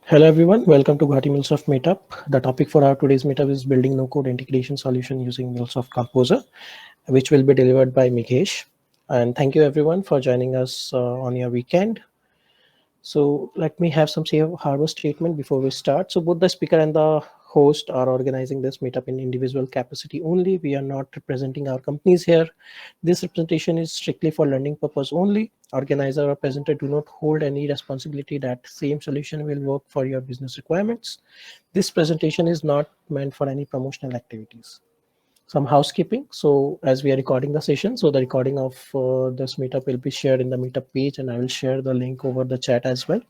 Hello everyone, welcome to Guwahati MuleSoft Meetup. The topic for our today's meetup is building no-code integration solution using MuleSoft Composer, which will be delivered by Mikesh. And thank you everyone for joining us on your weekend. So let me have some safe harbor statement before we start. So both the speaker and the host are organizing this meetup in individual capacity only. We are not representing our companies here. This representation is strictly for learning purpose only. Organizer or presenter do not hold any responsibility that same solution will work for your business requirements. This presentation is not meant for any promotional activities. Some housekeeping. So as we are recording the session, so the recording of this meetup will be shared in the meetup page, and I will share the link over the chat as well.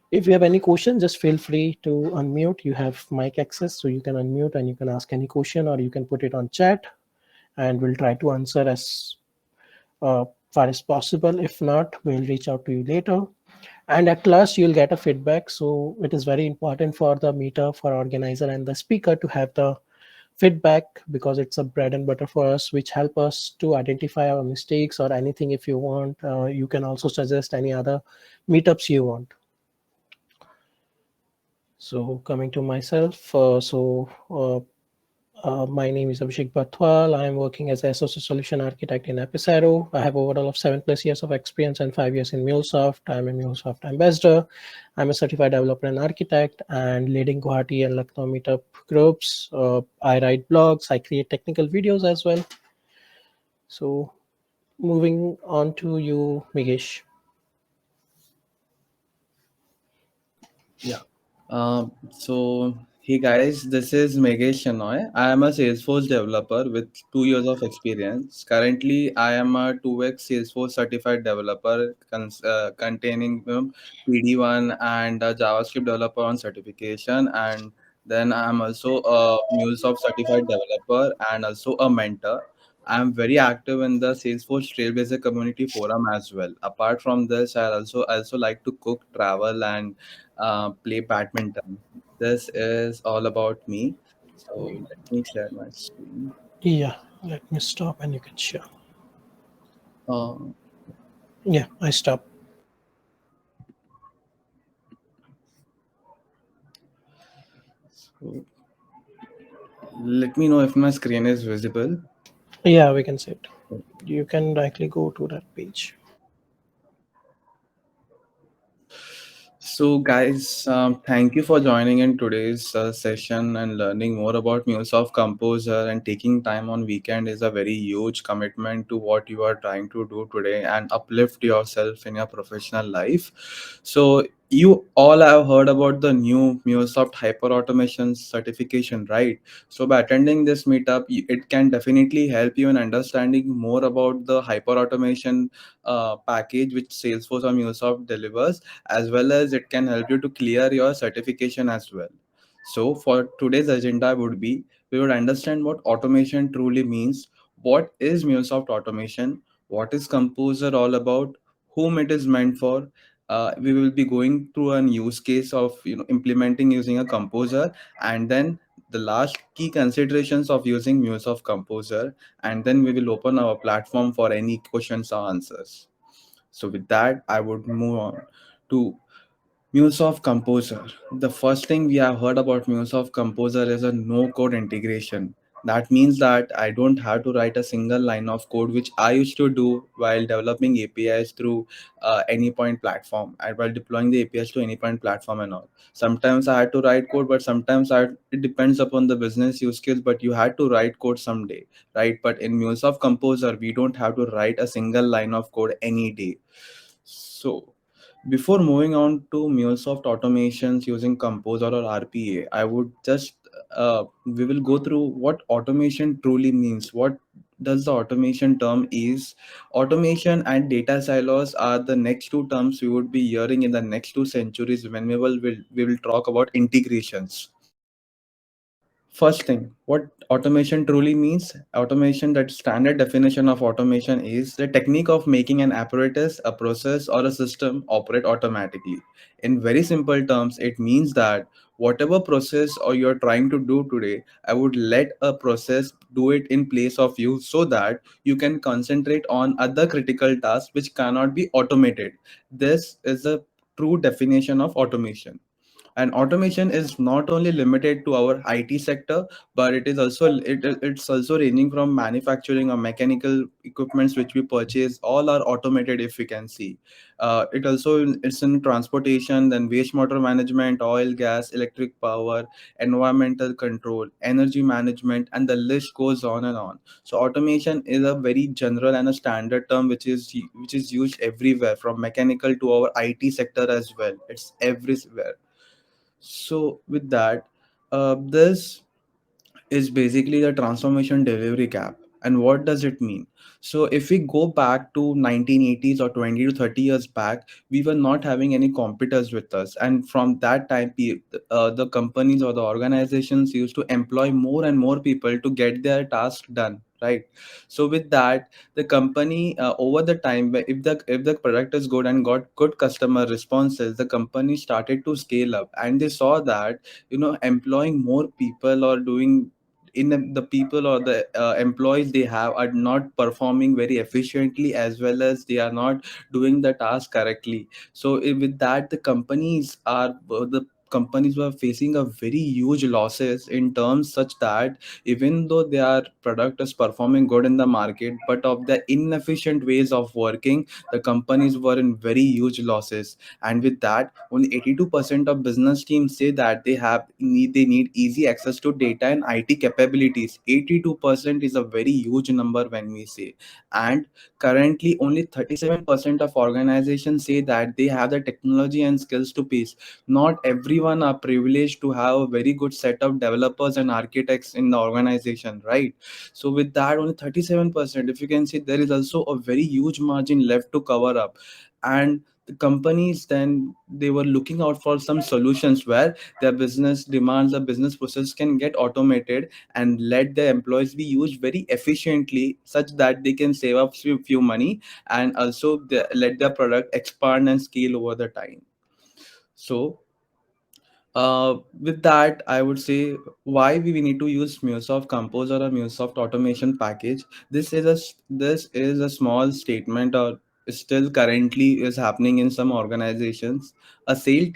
If you have any question, just feel free to unmute. You have mic access, so you can unmute and you can ask any question, or you can put it on chat, and we'll try to answer as far as possible. If not, we'll reach out to you later. And at last, you'll get a feedback. So it is very important for the meetup, for organizer and the speaker to have the feedback, because it's a bread and butter for us, which help us to identify our mistakes or anything. If you want, you can also suggest any other meetups you want. So coming to myself, my name is Abhishek Bathwal. I am working as an associate solution architect in Epicero. I have overall of 7+ years of experience and 5 years in MuleSoft. I'm a MuleSoft ambassador. I'm a certified developer and architect and leading Guwahati and Lucknow meetup groups. I write blogs. I create technical videos as well. So moving on to you, Migesh. Yeah. So, hey guys, this is Megesh Shenoy. I am a Salesforce developer with 2 years of experience. Currently, I am a 2x Salesforce certified developer containing PD1 and a JavaScript developer on certification. And then I'm also a MuleSoft certified developer and also a mentor. I'm very active in the Salesforce Trailblazer community forum as well. Apart from this, I also like to cook, travel, and play badminton. This is all about me. So let me share my screen. Yeah, let me stop and you can share. Uh, Yeah, I stop. so let me know if my screen is visible. Yeah, we can see it. You can directly go to that page. So, guys, thank you for joining in today's session and learning more about MuleSoft Composer. And taking time on weekend is a very huge commitment to what you are trying to do today and uplift yourself in your professional life. So, you all have heard about the new MuleSoft Hyper Automation certification, right? So, by attending this meetup, it can definitely help you in understanding more about the hyper automation package which Salesforce or MuleSoft delivers, as well as it can help you to clear your certification as well. So for today's agenda would be, we would understand what automation truly means, what is MuleSoft automation, what is Composer all about, whom it is meant for. We will be going through an use case of implementing using a composer, and then the last key considerations of using MuleSoft Composer, and then we will open our platform for any questions or answers. So with that, I would move on to MuleSoft Composer. The first thing we have heard about MuleSoft Composer is a no-code integration. That means that I don't have to write a single line of code, which I used to do while developing APIs through AnyPoint platform and while deploying the APIs to AnyPoint platform and all. Sometimes I had to write code, but it depends upon the business use case. But you had to write code someday, right? But in MuleSoft Composer, we don't have to write a single line of code any day. So before moving on to MuleSoft automations using Composer or RPA, I would just we will go through what automation truly means. What does the automation term is? Automation and data silos are the next two terms we would be hearing in the next 2 centuries when we will talk about integrations. First thing, what automation truly means? Automation, that standard definition of automation is the technique of making an apparatus, a process, or a system operate automatically. In very simple terms, it means that whatever process or you're trying to do today, I would let a process do it in place of you so that you can concentrate on other critical tasks which cannot be automated. This is a true definition of automation. And automation is not only limited to our IT sector, but it's also ranging from manufacturing or mechanical equipments which we purchase. All are automated, if we can see. It's in transportation, then wastewater management, oil, gas, electric power, environmental control, energy management, and the list goes on and on. So automation is a very general and a standard term which is used everywhere, from mechanical to our IT sector as well. It's everywhere. So with that, this is basically the transformation delivery gap. And what does it mean? So if we go back to 1980s or 20 to 30 years back, we were not having any competitors with us, and from that time the companies or the organizations used to employ more and more people to get their task done, right? So with that, the company, over the time, if the product is good and got good customer responses, the company started to scale up, and they saw that, employing more people or doing in the people or the employees they have are not performing very efficiently, as well as they are not doing the task correctly. So with that, the companies were facing a very huge losses in terms such that even though their product is performing good in the market, but of the inefficient ways of working, the companies were in very huge losses. And with that, only 82% of business teams say that they need easy access to data and IT capabilities. 82% is a very huge number when we say. And currently only 37% of organizations say that they have the technology and skills to pace. Not everyone are privileged to have a very good set of developers and architects in the organization, right? So with that, only 37%, if you can see, there is also a very huge margin left to cover up. And the companies then, they were looking out for some solutions where their business demands, the business process can get automated and let their employees be used very efficiently, such that they can save up few money, and also let their product expand and scale over the time. So with that, I would say why we need to use MuleSoft Compose or a MuleSoft automation package. This is a small statement, or still currently is happening in some organizations. A sales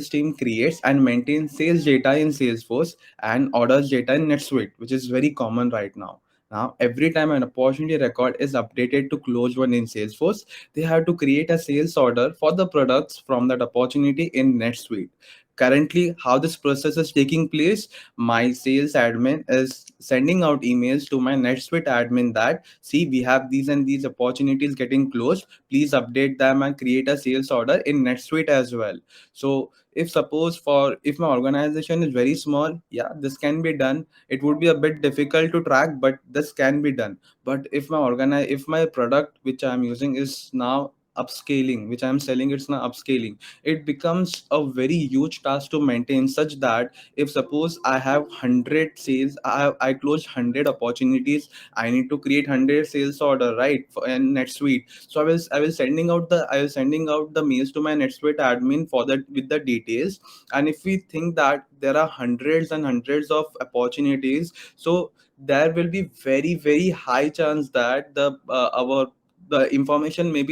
team creates and maintains sales data in Salesforce and orders data in NetSuite, which is very common right now. Now, every time an opportunity record is updated to close one in Salesforce, they have to create a sales order for the products from that opportunity in NetSuite. Currently, how this process is taking place, my sales admin is sending out emails to my NetSuite admin that, see, we have these and these opportunities getting closed, please update them and create a sales order in NetSuite as well. So if my organization is very small, yeah, this can be done. It would be a bit difficult to track, but this can be done. But if my product which I'm using is now upscaling, which I'm selling, it's now upscaling, it becomes a very huge task to maintain, such that if suppose I have 100 sales, I closed 100 opportunities, I need to create 100 sales order, right, for in NetSuite. So I will sending out the mails to my NetSuite admin for that with the details. And if we think that there are hundreds and hundreds of opportunities, so there will be very very high chance that the information may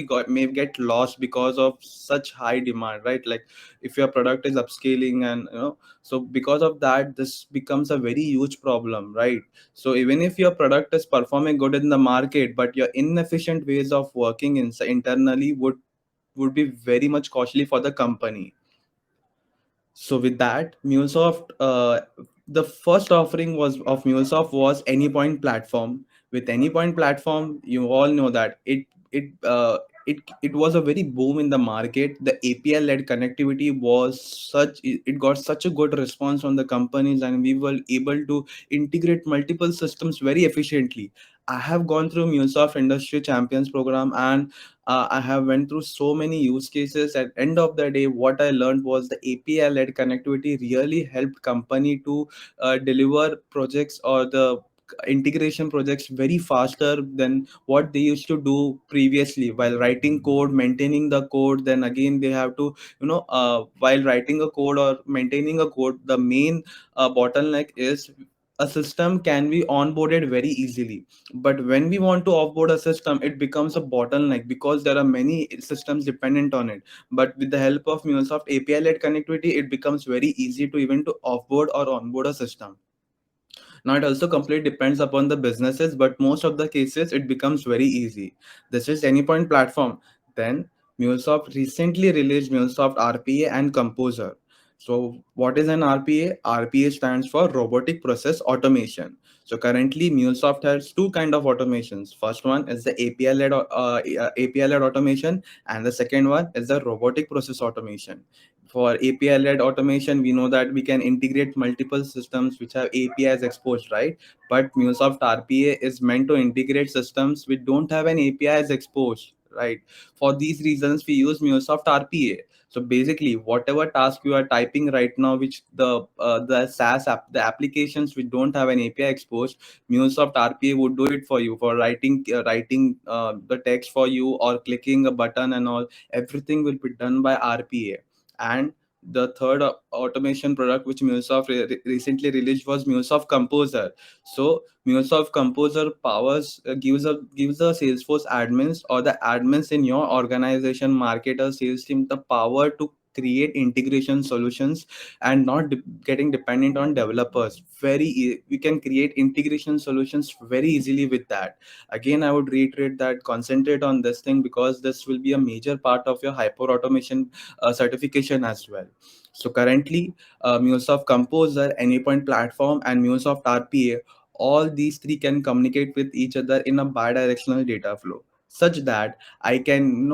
get lost because of such high demand, right? Like, if your product is upscaling, and so because of that, this becomes a very huge problem, right? So even if your product is performing good in the market, but your inefficient ways of working internally would be very much costly for the company. So with that, MuleSoft, the first offering was of MuleSoft was Anypoint platform. With Anypoint platform, you all know that it was a very boom in the market. The API led connectivity it got such a good response from the companies, and we were able to integrate multiple systems very efficiently. I have gone through MuleSoft Industry Champions program, and I have went through so many use cases. At end of the day, what I learned was the API led connectivity really helped company to deliver projects or the integration projects very faster than what they used to do previously, while writing code, maintaining the code. Then again, they have to, while writing a code or maintaining a code, the main bottleneck is a system can be onboarded very easily. But when we want to offboard a system, it becomes a bottleneck because there are many systems dependent on it. But with the help of MuleSoft API-led connectivity, it becomes very easy to even to offboard or onboard a system. Now it also completely depends upon the businesses, but most of the cases it becomes very easy. This is Anypoint platform. Then MuleSoft recently released MuleSoft RPA and Composer. So what is an RPA? RPA stands for Robotic Process Automation. So currently MuleSoft has two kind of automations. First one is the API-led automation, and the second one is the robotic process automation. For API led automation, we know that we can integrate multiple systems which have APIs exposed, right? But MuleSoft RPA is meant to integrate systems which don't have an APIs exposed, right? For these reasons, we use MuleSoft RPA. So basically, whatever task you are typing right now, which the SaaS app, the applications which don't have an API exposed, MuleSoft RPA would do it for you, for writing the text for you, or clicking a button and all. Everything will be done by RPA. And the third automation product which MuleSoft recently released was MuleSoft Composer. So MuleSoft Composer powers gives the Salesforce admins or the admins in your organization, marketer, sales team, the power to create integration solutions and not getting dependent on developers. We can create integration solutions very easily with that. Again, I would reiterate that concentrate on this thing because this will be a major part of your hyper automation certification as well. So currently, MuleSoft Composer, Anypoint Platform, and MuleSoft RPA, all these three can communicate with each other in a bidirectional data flow, such that I can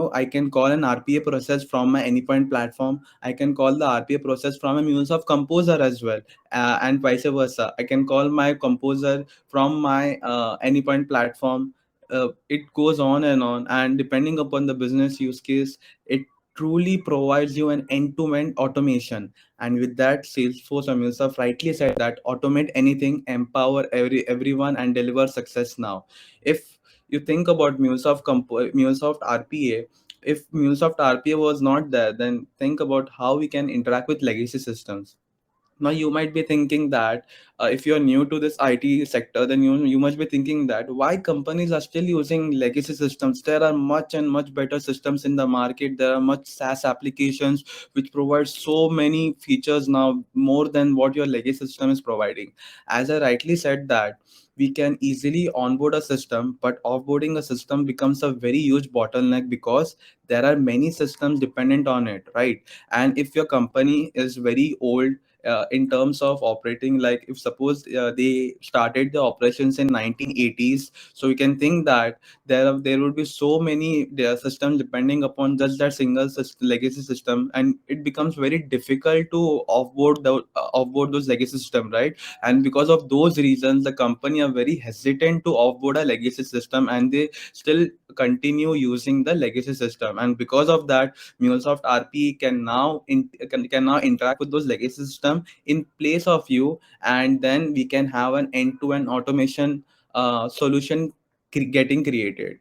call an RPA process from my Anypoint platform. I can call the RPA process from a MuleSoft Composer as well, and vice versa. I can call my Composer from my Anypoint platform. It goes on and on, and depending upon the business use case, it truly provides you an end-to-end automation. And with that, Salesforce or MuleSoft rightly said that automate anything, empower everyone, and deliver success now. If you think about MuleSoft RPA, if MuleSoft RPA was not there, then think about how we can interact with legacy systems. Now you might be thinking that if you're new to this IT sector, then you must be thinking that why companies are still using legacy systems. There are much and much better systems in the market. There are much SaaS applications which provide so many features now, more than what your legacy system is providing. As I rightly said that we can easily onboard a system, but offboarding a system becomes a very huge bottleneck because there are many systems dependent on it, right? And if your company is very old in terms of operating, like if suppose they started the operations in 1980s, so you can think that there would be so many their systems depending upon just that single legacy system, and it becomes very difficult to offboard those legacy system, right? And because of those reasons, the company are very hesitant to offboard a legacy system, and they still continue using the legacy system. And because of that, MuleSoft RP can now interact with those legacy system in place of you, and then we can have an end-to-end automation solution getting created.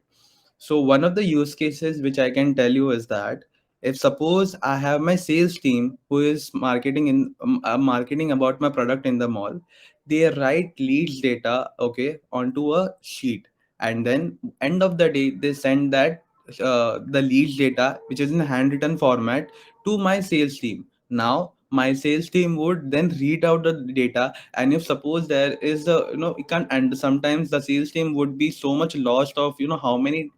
So one of the use cases which I can tell you is that if suppose I have my sales team who is marketing about my product in the mall, they write leads data, okay, onto a sheet, and then end of the day they send that the leads data, which is in handwritten format, to my sales team. Now my sales team would then read out the data, and if suppose there is a you can't, and sometimes the sales team would be so much lost of how many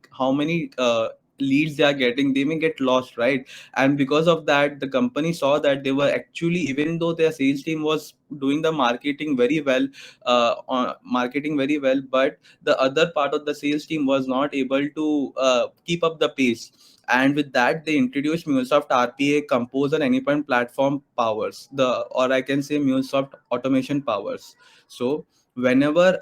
leads they are getting, they may get lost, right? And because of that, the company saw that they were actually, even though their sales team was doing the marketing very well, but the other part of the sales team was not able to keep up the pace. And with that, they introduced MuleSoft RPA, Composer, Anypoint Platform powers, or I can say MuleSoft automation powers. So whenever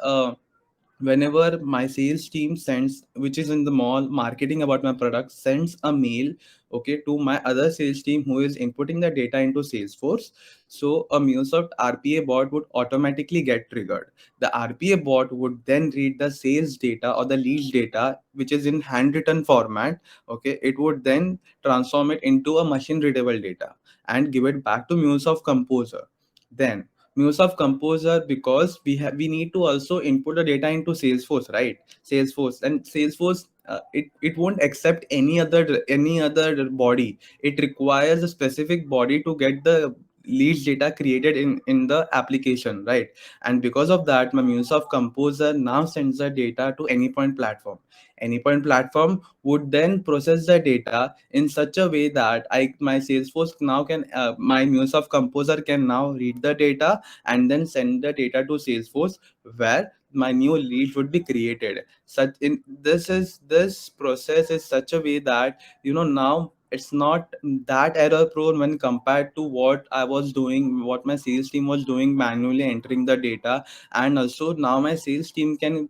whenever my sales team sends, which is in the mall marketing about my product, sends a mail, okay, to my other sales team who is inputting the data into Salesforce, so a MuleSoft RPA bot would automatically get triggered. The RPA bot would then read the sales data or the leads data, which is in handwritten format, okay. It would then transform it into a machine readable data and give it back to MuleSoft Composer. Then MuleSoft Composer, because we need to also input the data into Salesforce, right? Salesforce, and Salesforce, it won't accept any other body. It requires a specific body to get the leads data created in the application, right? And because of that, my MuleSoft Composer now sends the data to Anypoint platform. Anypoint platform would then process the data in such a way that my Salesforce now can my MuleSoft Composer can now read the data and then send the data to Salesforce, where my new lead would be created. Such in this process is such a way that, now it's not that error prone when compared to what I was doing, what my sales team was doing, manually entering the data. And also now my sales team can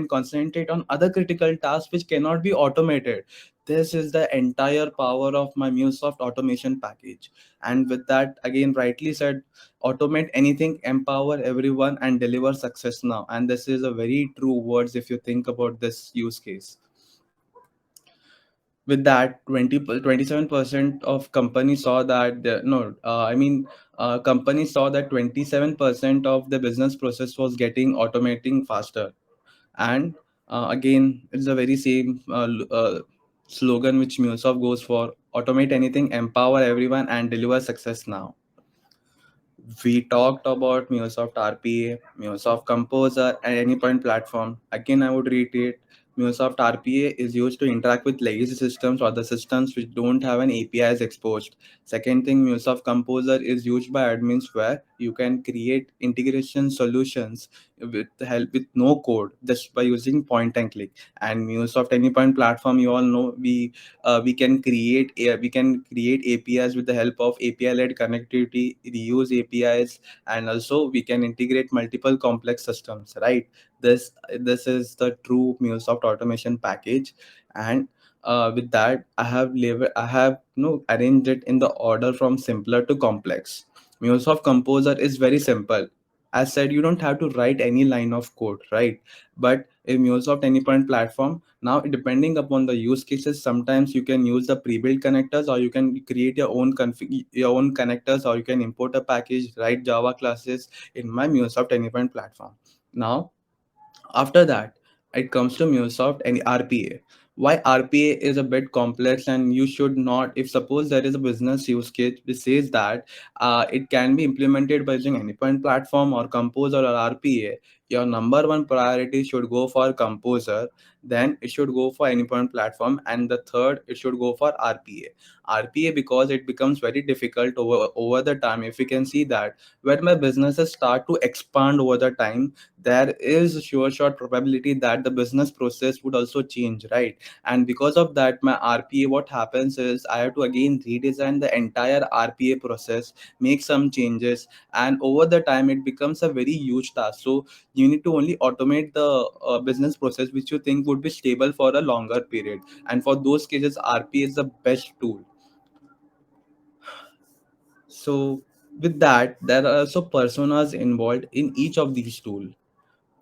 concentrate on other critical tasks which cannot be automated. This is the entire power of my MuleSoft automation package. And with that, again, rightly said, automate anything, empower everyone, and deliver success now. And this is a very true words if you think about this use case. With that, 27% of companies saw that no I mean companies saw that 27% of the business process was getting automating faster. And again, it's the very same slogan which MuleSoft goes for: automate anything, empower everyone, and deliver success now. We talked about MuleSoft RPA, MuleSoft Composer, and Anypoint platform. Again, I would reiterate, MuleSoft RPA is used to interact with legacy systems or the systems which don't have an APIs exposed. Second thing, MuleSoft Composer is used by admins where you can create integration solutions with no code, just by using point and click. And MuleSoft Anypoint platform, you all know, we can create APIs with the help of API led connectivity, reuse APIs, and also we can integrate multiple complex systems, right? This is the true MuleSoft automation package. And with that, I have arranged it in the order from simpler to complex. MuleSoft Composer is very simple. As said, you don't have to write any line of code, right? But in MuleSoft Anypoint platform, now depending upon the use cases, sometimes you can use the pre-built connectors, or you can create your own connectors, or you can import a package, write Java classes in my MuleSoft Anypoint platform. Now, after that, it comes to MuleSoft and RPA. Why RPA is a bit complex, and you should not, if suppose there is a business use case which says that it can be implemented by using Anypoint platform or Composer or RPA, your number one priority should go for Composer, then it should go for Anypoint platform, and the third, it should go for RPA. RPA, because it becomes very difficult over the time. If you can see that when my businesses start to expand over the time, there is a sure shot probability that the business process would also change, right? And because of that, my RPA, what happens is I have to again redesign the entire RPA process, make some changes, and over the time it becomes a very huge task. So you need to only automate the business process which you think would be stable for a longer period, and for those cases RPA is the best tool. So with that, there are also personas involved in each of these tools.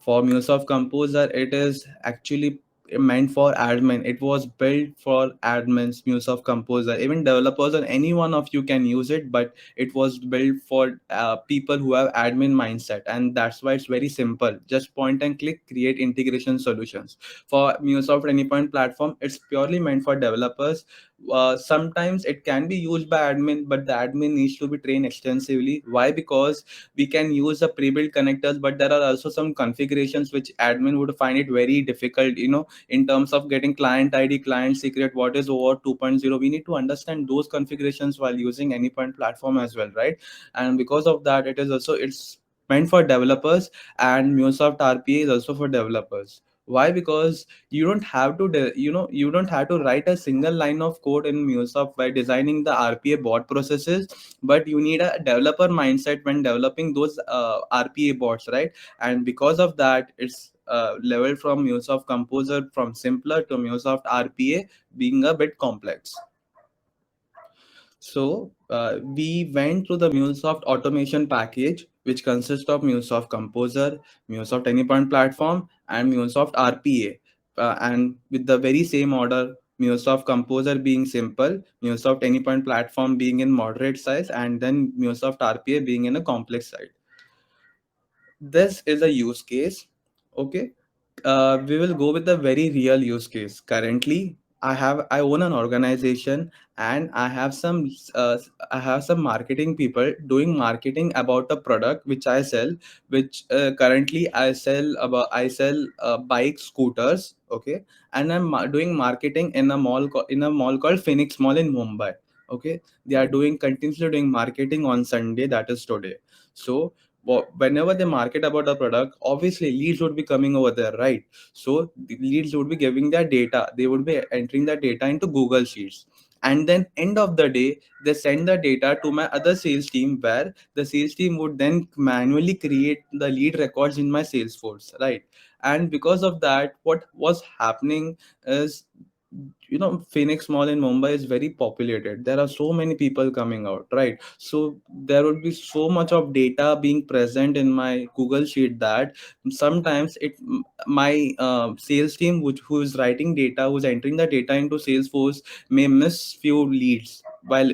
For MuleSoft Composer, it is actually meant for admin. It was built for admins, MuleSoft Composer. Even developers or any one of you can use it, but it was built for people who have admin mindset, and that's why it's very simple. Just point and click, create integration solutions. For MuleSoft Anypoint platform, it's purely meant for developers. Sometimes it can be used by admin, but the admin needs to be trained extensively. Why? Because we can use the pre-built connectors, but there are also some configurations which admin would find it very difficult, in terms of getting client ID, client secret, what is over 2.0. We need to understand those configurations while using any point platform as well, right? And because of that, it's meant for developers, and MuleSoft RPA is also for developers. Why? Because you don't have to write a single line of code in MuleSoft by designing the RPA bot processes, but you need a developer mindset when developing those RPA bots, right? And because of that, it's leveled from MuleSoft Composer from simpler to MuleSoft RPA being a bit complex. So we went through the MuleSoft automation package, which consists of MuleSoft Composer, MuleSoft Anypoint Platform, and MuleSoft RPA. And with the very same order, MuleSoft Composer being simple, MuleSoft Anypoint Platform being in moderate size, and then MuleSoft RPA being in a complex size. This is a use case. Okay, we will go with a very real use case. Currently, I own an organization, and uh, I have some marketing people doing marketing about a product which I sell. Which currently I sell bike scooters. Okay, and I'm doing marketing in a in a mall called Phoenix Mall in Mumbai. Okay, they are doing continuously doing marketing on Sunday, that is today. So whenever they market about the product, obviously leads would be coming over there, right? So the leads would be giving their data, they would be entering that data into Google Sheets, and then end of the day they send the data to my other sales team, where the sales team would then manually create the lead records in my Salesforce, right? And because of that, what was happening is, Phoenix Mall in Mumbai is very populated, there are so many people coming out, right? So there would be so much of data being present in my Google Sheet that sometimes my sales team, who is writing data, who's entering the data into Salesforce, may miss few leads, while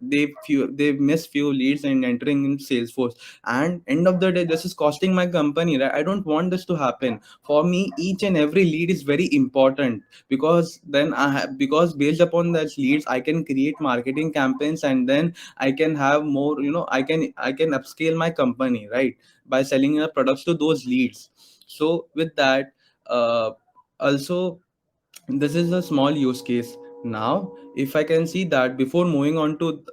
they miss few leads and entering in Salesforce, and end of the day this is costing my company, right? I don't want this to happen. For me, each and every lead is very important, because then because based upon that leads I can create marketing campaigns, and then I can have more, I can upscale my company, right, by selling the products to those leads. So with that, uh, also, this is a small use case. Now if I can see that, before moving on to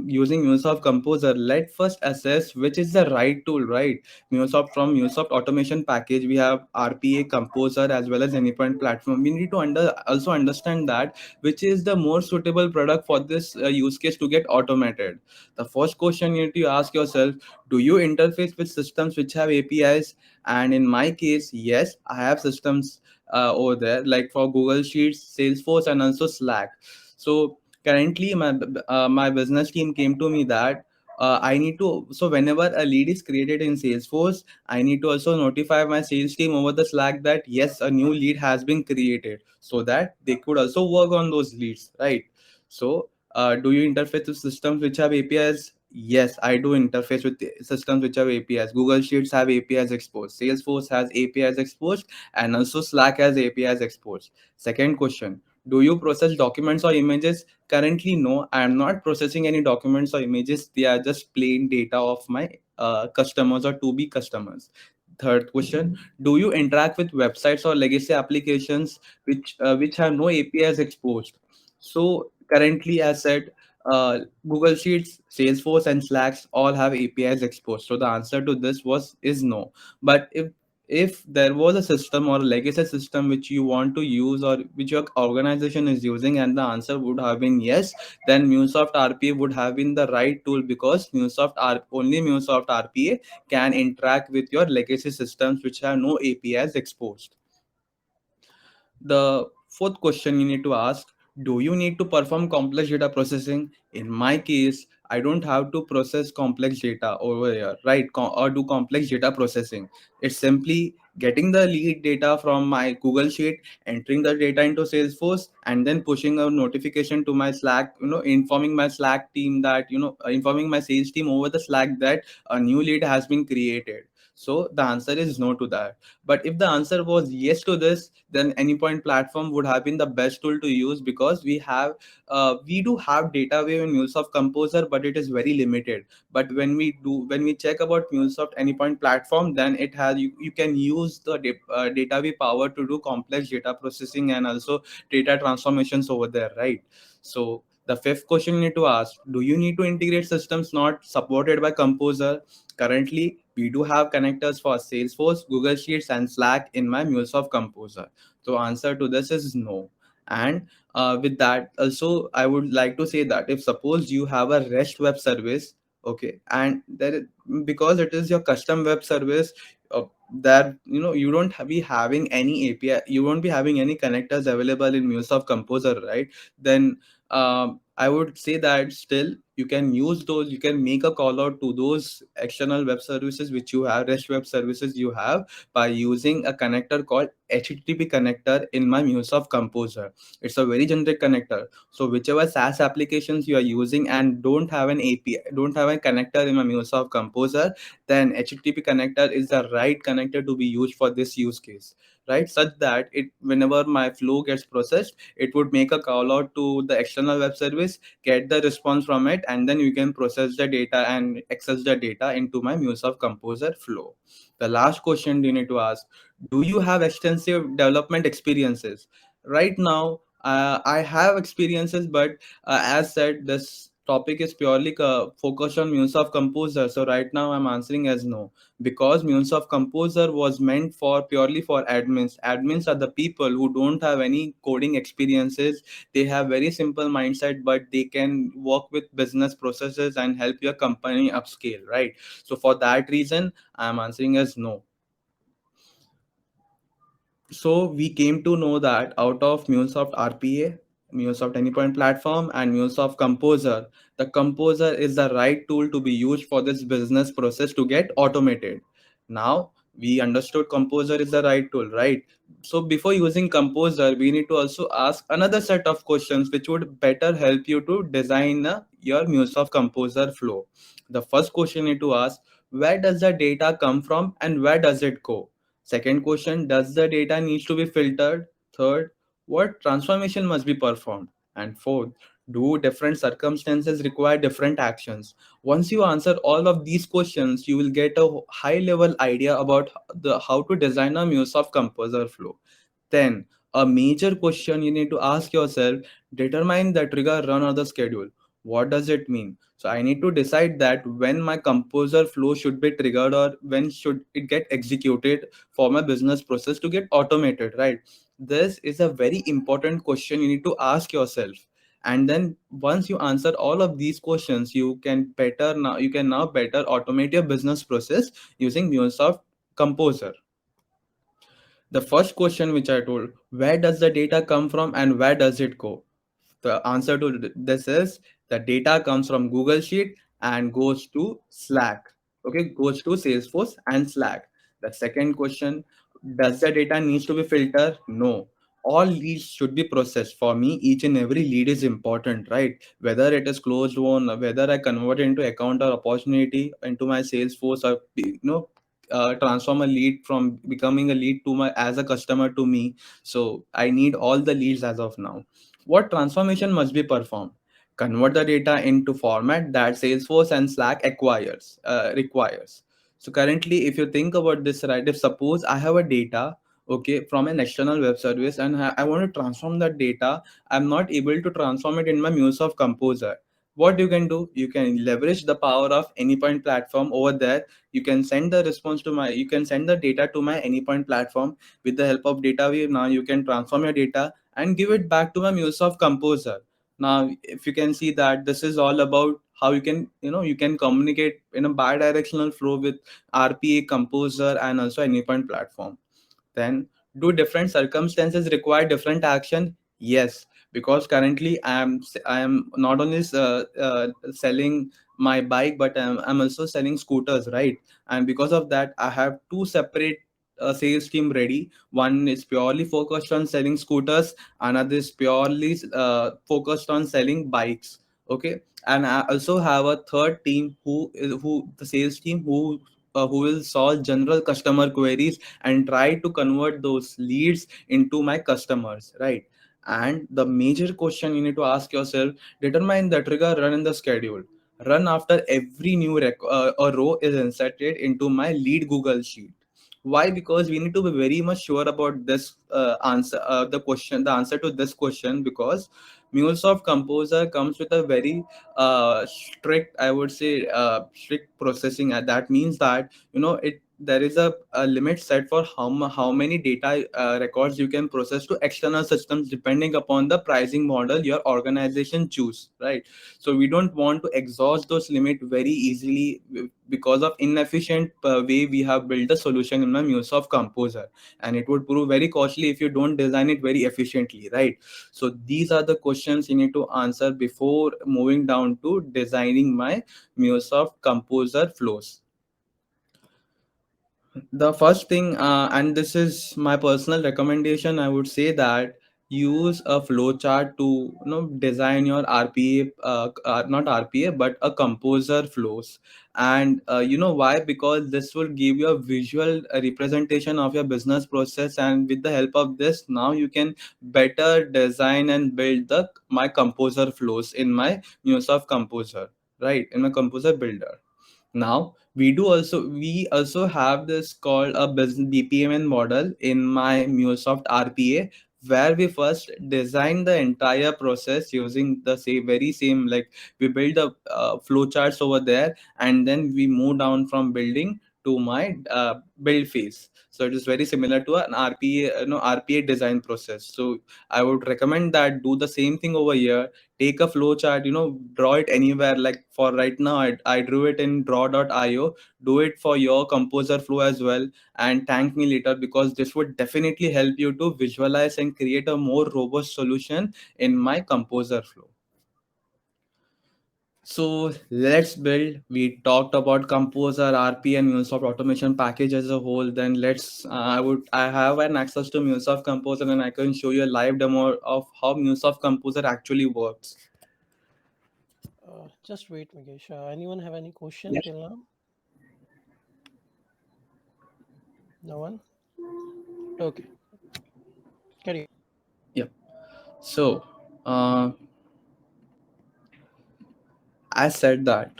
using MuleSoft Composer, let first assess which is the right tool, right? From MuleSoft automation package, we have RPA, Composer, as well as Anypoint Platform. We need to also understand that which is the more suitable product for this use case to get automated. The first question you need to ask yourself: do you interface with systems which have APIs? And in my case, yes, I have systems over there, like for Google Sheets, Salesforce, and also Slack. So currently, my business team came to me that I need to. So whenever a lead is created in Salesforce, I need to also notify my sales team over the Slack that yes, a new lead has been created, so that they could also work on those leads, right? So do you interface with systems which have APIs? Yes, I do interface with the systems which have APIs. Google Sheets have APIs exposed. Salesforce has APIs exposed, and also Slack has APIs exposed. Second question: do you process documents or images? Currently, no, I am not processing any documents or images. They are just plain data of my customers or to be customers. Third question: do you interact with websites or legacy applications which have no APIs exposed? So currently, as said, uh, Google Sheets, Salesforce, and Slacks all have APIs exposed. So the answer to this is no. But if there was a system or a legacy system which you want to use, or which your organization is using, and the answer would have been yes, then MuleSoft RPA would have been the right tool, because only MuleSoft RPA can interact with your legacy systems which have no APIs exposed. The fourth question you need to ask: do you need to perform complex data processing? In my case, I don't have to process complex data over here, right? Or do complex data processing. It's simply getting the lead data from my Google Sheet, entering the data into Salesforce, and then pushing a notification to my Slack, informing my Slack team that, informing my sales team over the Slack that a new lead has been created. So the answer is no to that. But if the answer was yes to this, then Anypoint Platform would have been the best tool to use, because we do have data wave in MuleSoft Composer, but it is very limited. But when we check about MuleSoft Anypoint Platform, then you can use the data wave power to do complex data processing and also data transformations over there, right? So the fifth question you need to ask: do you need to integrate systems not supported by Composer? Currently, we do have connectors for Salesforce, Google Sheets, and Slack in my MuleSoft Composer. So answer to this is no. And with that, also I would like to say that if suppose you have a REST web service, okay, and because it is your custom web service, that you don't be having any API, you won't be having any connectors available in MuleSoft Composer, right? Then I would say that still you can use those, you can make a call out to those external web services which you have, REST web services you have, by using a connector called HTTP connector in my MuleSoft Composer. It's a very generic connector. So whichever SaaS applications you are using and don't have an API, don't have a connector in my MuleSoft Composer, then HTTP connector is the right connector to be used for this use case, right? Such that it, whenever my flow gets processed, it would make a call out to the external web service, get the response from it, and then you can process the data and access the data into my MuleSoft Composer flow. The last question you need to ask: do you have extensive development experiences? Right now, I have experiences, but as said, this topic is purely focused on MuleSoft Composer. So right now, I'm answering as no, because MuleSoft Composer was meant for purely for admins. Admins are the people who don't have any coding experiences. They have very simple mindset, but they can work with business processes and help your company upscale, right? So for that reason, I'm answering as no. So we came to know that out of MuleSoft RPA, MuleSoft Anypoint Platform, and MuleSoft Composer, the Composer is the right tool to be used for this business process to get automated. Now we understood Composer is the right tool, right? So before using Composer, we need to also ask another set of questions which would better help you to design your MuleSoft Composer flow. The first question you need to ask: where does the data come from and where does it go? Second question, does the data needs to be filtered? Third, what transformation must be performed? And fourth, do different circumstances require different actions? Once you answer all of these questions, you will get a high level idea about the how to design a MuleSoft Composer flow. Then, a major question you need to ask yourself: determine the trigger, run, or the schedule. What does it mean? So I need to decide that when my composer flow should be triggered or when should it get executed for my business process to get automated, right? This is a very important question you need to ask yourself. And then once you answer all of these questions, you can now better automate your business process using MuleSoft Composer. The first question which I told, where does the data come from and where does it go? The answer to this is the data comes from Google Sheet and goes to Slack. Okay, goes to Salesforce and Slack. The second question, does the data needs to be filtered? No. All leads should be processed. For me, each and every lead is important, right? Whether it is closed one, whether I convert it into account or opportunity into my Salesforce, or transform a lead from becoming a lead to my as a customer to me. So I need all the leads as of now. What transformation must be performed? Convert the data into format that Salesforce and Slack requires. So currently, if you think about this, right, if suppose I have a data, okay, from an external web service, and I want to transform that data, I'm not able to transform it in my MuleSoft Composer. What you can do, you can leverage the power of Anypoint platform over there. You can send the response to my, you can send the data to my Anypoint platform. With the help of data wave, now you can transform your data and give it back to my MuleSoft Composer. Now, if you can see that this is all about how you can, you can communicate in a bi-directional flow with RPA, Composer, and also Anypoint platform. Then, do different circumstances require different action? Yes, because currently I am not only selling my bike, but I'm also selling scooters, right? And because of that, I have two separate sales team ready. One is purely focused on selling scooters, another is purely focused on selling bikes. Okay, and I also have a third team who the sales team who will solve general customer queries and try to convert those leads into my customers, right? And the major question you need to ask yourself: determine the trigger, run, in the schedule. Run after every new a row is inserted into my lead Google sheet. Why? Because we need to be very much sure about this the answer to this question, because MuleSoft Composer comes with a very strict, I would say, strict processing. That means that it there is a limit set for how many data records you can process to external systems depending upon the pricing model your organization choose, right? So we don't want to exhaust those limit very easily because of inefficient way we have built the solution in my MuleSoft Composer, and it would prove very costly if you don't design it very efficiently, right? So these are the questions you need to answer before moving down to designing my MuleSoft Composer flows. The first thing, and this is my personal recommendation, I would say that use a flowchart to design your RPA, not RPA but a composer flows. And you know why? Because this will give you a visual representation of your business process, and with the help of this, now you can better design and build the my composer flows in my MuleSoft Composer, right, in my composer builder. Now we also have this called a business BPMN model in my MuleSoft RPA, where we first design the entire process using the same very same, like we build the flowcharts over there, and then we move down from building to my build phase. So it is very similar to an RPA, RPA design process. So I would recommend that do the same thing over here. Take a flow chart, draw it anywhere. Like for right now, I drew it in draw.io. Do it for your composer flow as well, and thank me later, because this would definitely help you to visualize and create a more robust solution in my composer flow. So let's build. We talked about Composer, RP, and MuleSoft automation package as a whole. Then I have an access to MuleSoft Composer, and I can show you a live demo of how MuleSoft Composer actually works. Just wait, Mikesh. Anyone have any question till now? No one? Okay, carry on. Yep. So, uh, I said that,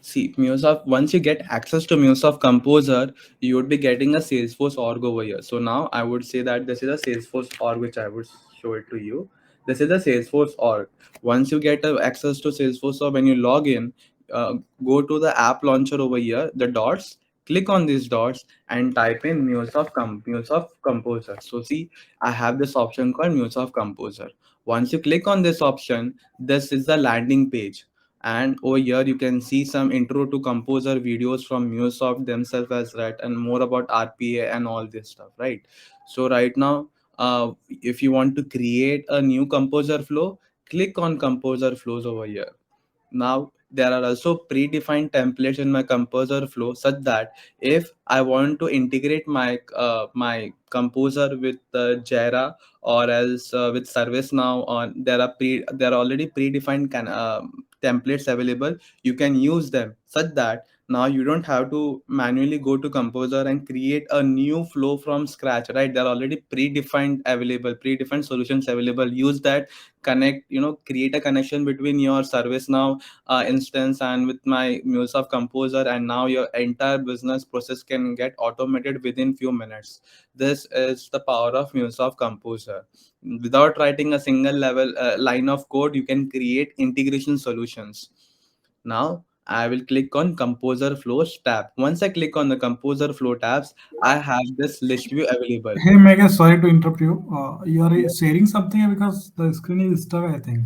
see, MuleSoft, once you get access to MuleSoft Composer, you would be getting a Salesforce org over here. So now I would say that this is a Salesforce org, which I would show it to you. This is a Salesforce org. Once you get access to Salesforce, or when you log in, uh, go to the app launcher over here, the dots, click on these dots and type in MuleSoft Composer. So see, I have this option called MuleSoft Composer. Once you click on this option, this is the landing page, and over here you can see some intro to composer videos from MuleSoft themselves as right, and more about RPA and all this stuff, right? So right now, if you want to create a new composer flow, click on composer flows over here. Now there are also predefined templates in my composer flow, such that if I want to integrate my composer with Jira, or else with ServiceNow, or there are already predefined templates available, you can use them, such that now you don't have to manually go to composer and create a new flow from scratch, right? There are already predefined solutions available. Use that, connect, create a connection between your ServiceNow instance and with my MuleSoft Composer, and now your entire business process can get automated within few minutes. This is the power of MuleSoft Composer. Without writing a single level line of code, you can create integration solutions. Now I will click on Composer Flows tab. Once I click on the Composer Flow tabs, I have this list view available. Hey Megan, sorry to interrupt you. You are sharing something because the screen is stuck, I think.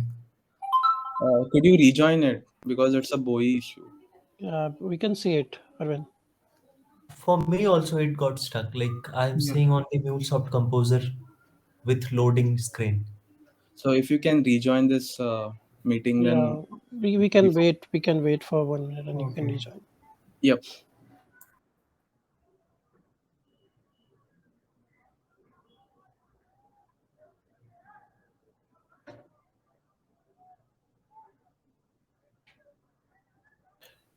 Could you rejoin it, because it's a BOE issue? We can see it, Arvind. For me also it got stuck. Like I'm Yeah. seeing on the MuleSoft Composer with loading screen. So if you can rejoin this meeting, then Yeah, we can wait. We can wait for 1 minute, and you can Okay. rejoin. yep.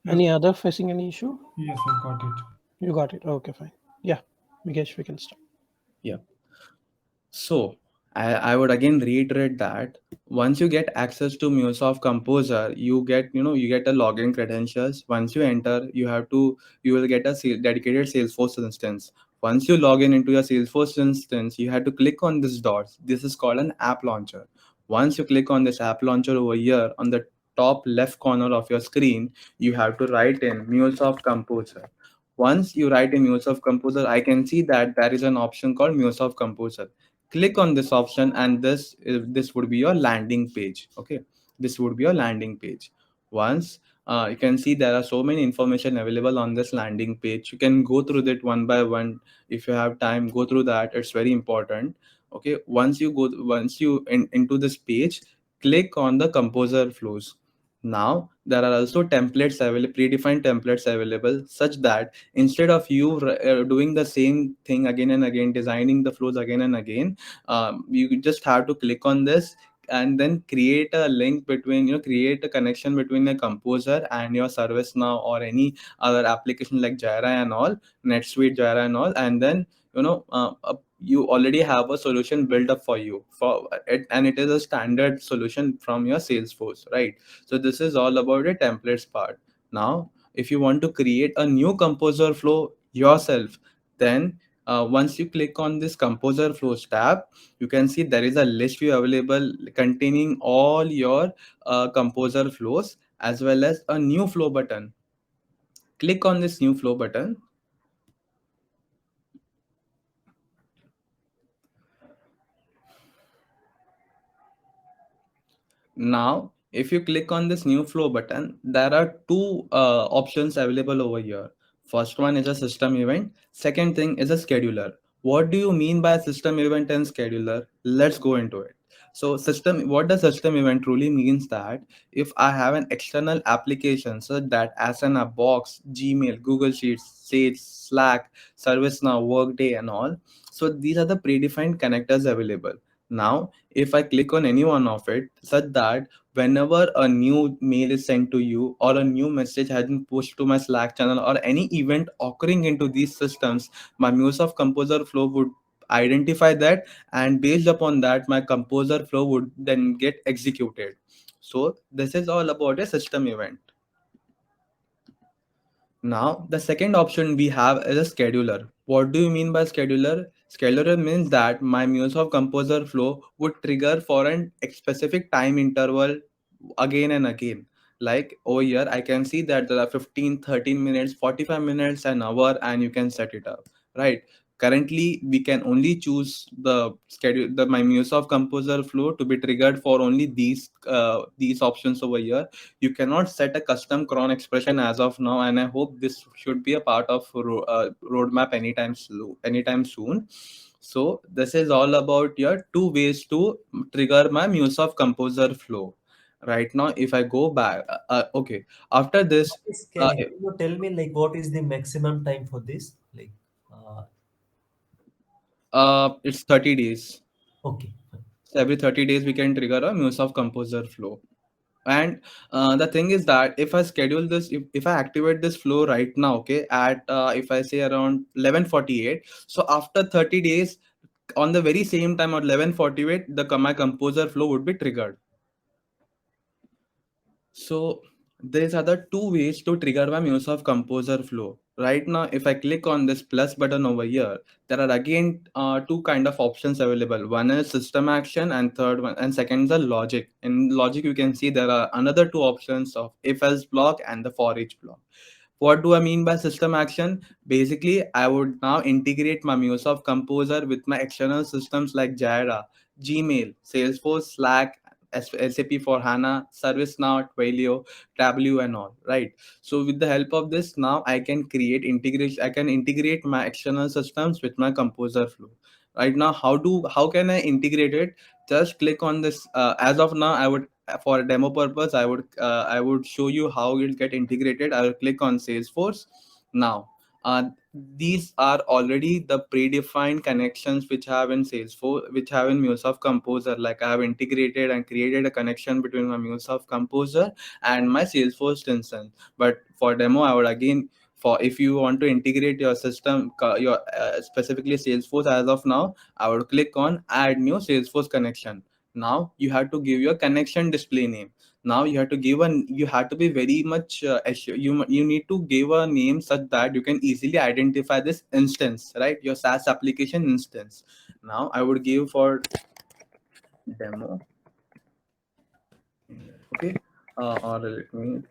Yeah. Any other facing any issue? Yes, I got it. You got it. Okay, fine. Yeah, Mikesh, we can start. Yeah. So I would again reiterate that once you get access to MuleSoft Composer, you get a login credentials. Once you enter, you will get a dedicated Salesforce instance. Once you log in into your Salesforce instance, you have to click on this dots. This is called an app launcher. Once you click on this app launcher over here on the top left corner of your screen, you have to write in MuleSoft Composer. Once you write in MuleSoft Composer, I can see that there is an option called MuleSoft Composer. Click on this option, and this would be your landing page. Okay, this would be your landing page. Once you can see there are so many information available on this landing page. You can go through that one by one. If you have time, go through that. It's very important. Okay, once you into this page, click on the composer flows. Now there are also templates available, predefined templates available, such that instead of you doing the same thing again and again, designing the flows again and again, you just have to click on this and then create a link between, create a connection between a composer and your service now or any other application like Jira and all, NetSuite, Jira and all, and then you already have a solution built up for you for it, and it is a standard solution from your Salesforce, right? So this is all about the templates part. Now if you want to create a new composer flow yourself, then once you click on this composer flows tab, you can see there is a list view available containing all your composer flows, as well as a new flow button. Click on this new flow button. Now, if you click on this new flow button, there are two options available over here. First one is a system event. Second thing is a scheduler. What do you mean by system event and scheduler? Let's go into it. So what the system event truly means that if I have an external application such that Asana, Box, Gmail, Google Sheets, Sage, Slack, ServiceNow, Workday and all. So these are the predefined connectors available. Now if I click on any one of it, such that whenever a new mail is sent to you or a new message has been pushed to my Slack channel or any event occurring into these systems, my MuleSoft Composer flow would identify that, and based upon that, my Composer flow would then get executed. So this is all about a system event. Now, the second option we have is a scheduler. What do you mean by scheduler? Scheduler means that my MuleSoft Composer flow would trigger for a specific time interval again and again. Like over here, I can see that there are 15, 13 minutes, 45 minutes, an hour, and you can set it up, right? Currently, we can only choose the schedule, the my MuleSoft Composer flow to be triggered for only these options over here. You cannot set a custom cron expression as of now, and I hope this should be a part of roadmap anytime soon. So this is all about your two ways to trigger my MuleSoft Composer flow. Right now if I go back, okay, after this, Yes, uh, can you tell me like what is the maximum time for this? Like, it's 30 days. okay, fine. So every 30 days we can trigger a MuleSoft Composer flow. And the thing is that if I schedule this, if I activate this flow right now, okay, at if I say around 11:48, so after 30 days, on the very same time at 11:48, my composer flow would be triggered. So these are the two ways to trigger my MuleSoft Composer flow. Right now, if I click on this plus button over here, there are again two kind of options available. One is system action, and third one and second is the logic. In logic, you can see there are another two options of if else block and the for each block. What do I mean by system action? Basically, I would now integrate my MuleSoft Composer with my external systems like Jira, Gmail, Salesforce, Slack, SAP for HANA, ServiceNow, Twilio, Tableau, and all. Right. So with the help of this, now I can create integration. I can integrate my external systems with my Composer flow. Right now, how can I integrate it? Just click on this. As of now, I would, for a demo purpose, I would show you how it'll get integrated. I will click on Salesforce. Now these are already the predefined connections which have in Salesforce, which have in MuleSoft Composer. Like I have integrated and created a connection between my MuleSoft Composer and my Salesforce instance. But for demo, I would again, for if you want to integrate your system, your specifically Salesforce, as of now, I would click on add new Salesforce connection. Now you have to give your connection display name. Now you have to be very much you need to give a name such that you can easily identify this instance, right? Your SaaS application instance. Now I would give for demo, okay, or let me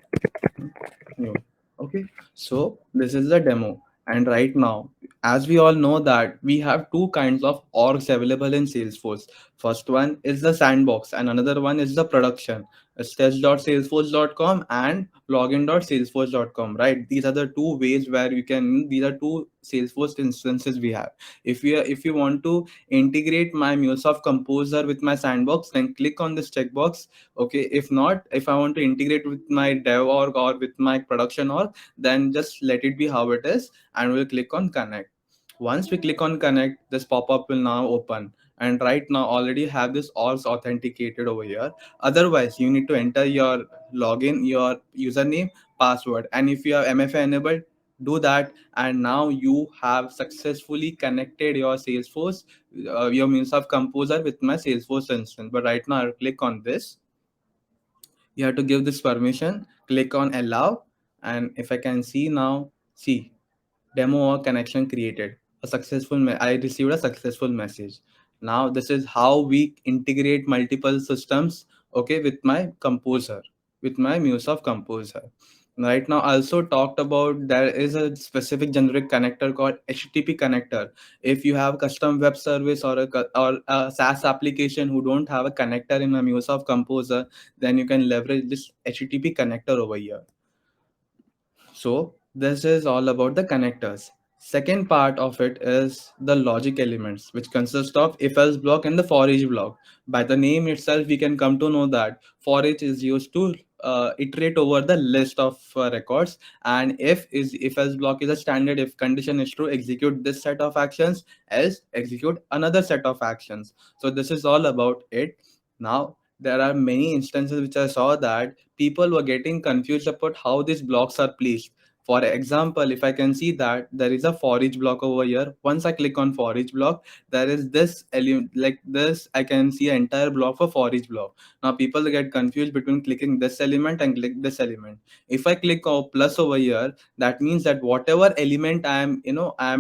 new. Okay, so this is the demo. And right now, as we all know that we have two kinds of orgs available in Salesforce. First one is the sandbox and another one is the production. It's test.salesforce.com and login.salesforce.com, right? These are the two ways where you can, these are two Salesforce instances we have. If you want to integrate my MuleSoft Composer with my sandbox, then click on this checkbox. Okay, if not, if I want to integrate with my dev org or with my production org, then just let it be how it is, and we'll click on connect. Once we click on connect, this pop-up will now open, and right now already have this orgs authenticated over here. Otherwise, you need to enter your login, your username, password, and if you have MFA enabled, do that. And now you have successfully connected your Salesforce, your MuleSoft Composer with my Salesforce instance. But right now I'll click on this. You have to give this permission, click on allow, and if I can see now, see, demo or connection created, a successful I received a successful message. Now this is how we integrate multiple systems, okay, with my composer, with my MuleSoft Composer. Right now I also talked about there is a specific generic connector called HTTP connector. If you have custom web service or or a SaaS application who don't have a connector in a MuleSoft Composer, then you can leverage this HTTP connector over here. So this is all about the connectors. Second part of it is the logic elements, which consist of if else block and the for each block. By the name itself, we can come to know that for each is used to iterate over the list of records, and if else block is a standard. If condition is true, execute this set of actions, else execute another set of actions. So this is all about it. Now there are many instances which I saw that people were getting confused about how these blocks are placed. For example, if I can see that there is a for each block over here, once I click on for each block, there is this element like this. I can see an entire block for each block. Now people get confused between clicking this element and click this element. If I click on plus over here, that means that whatever element I am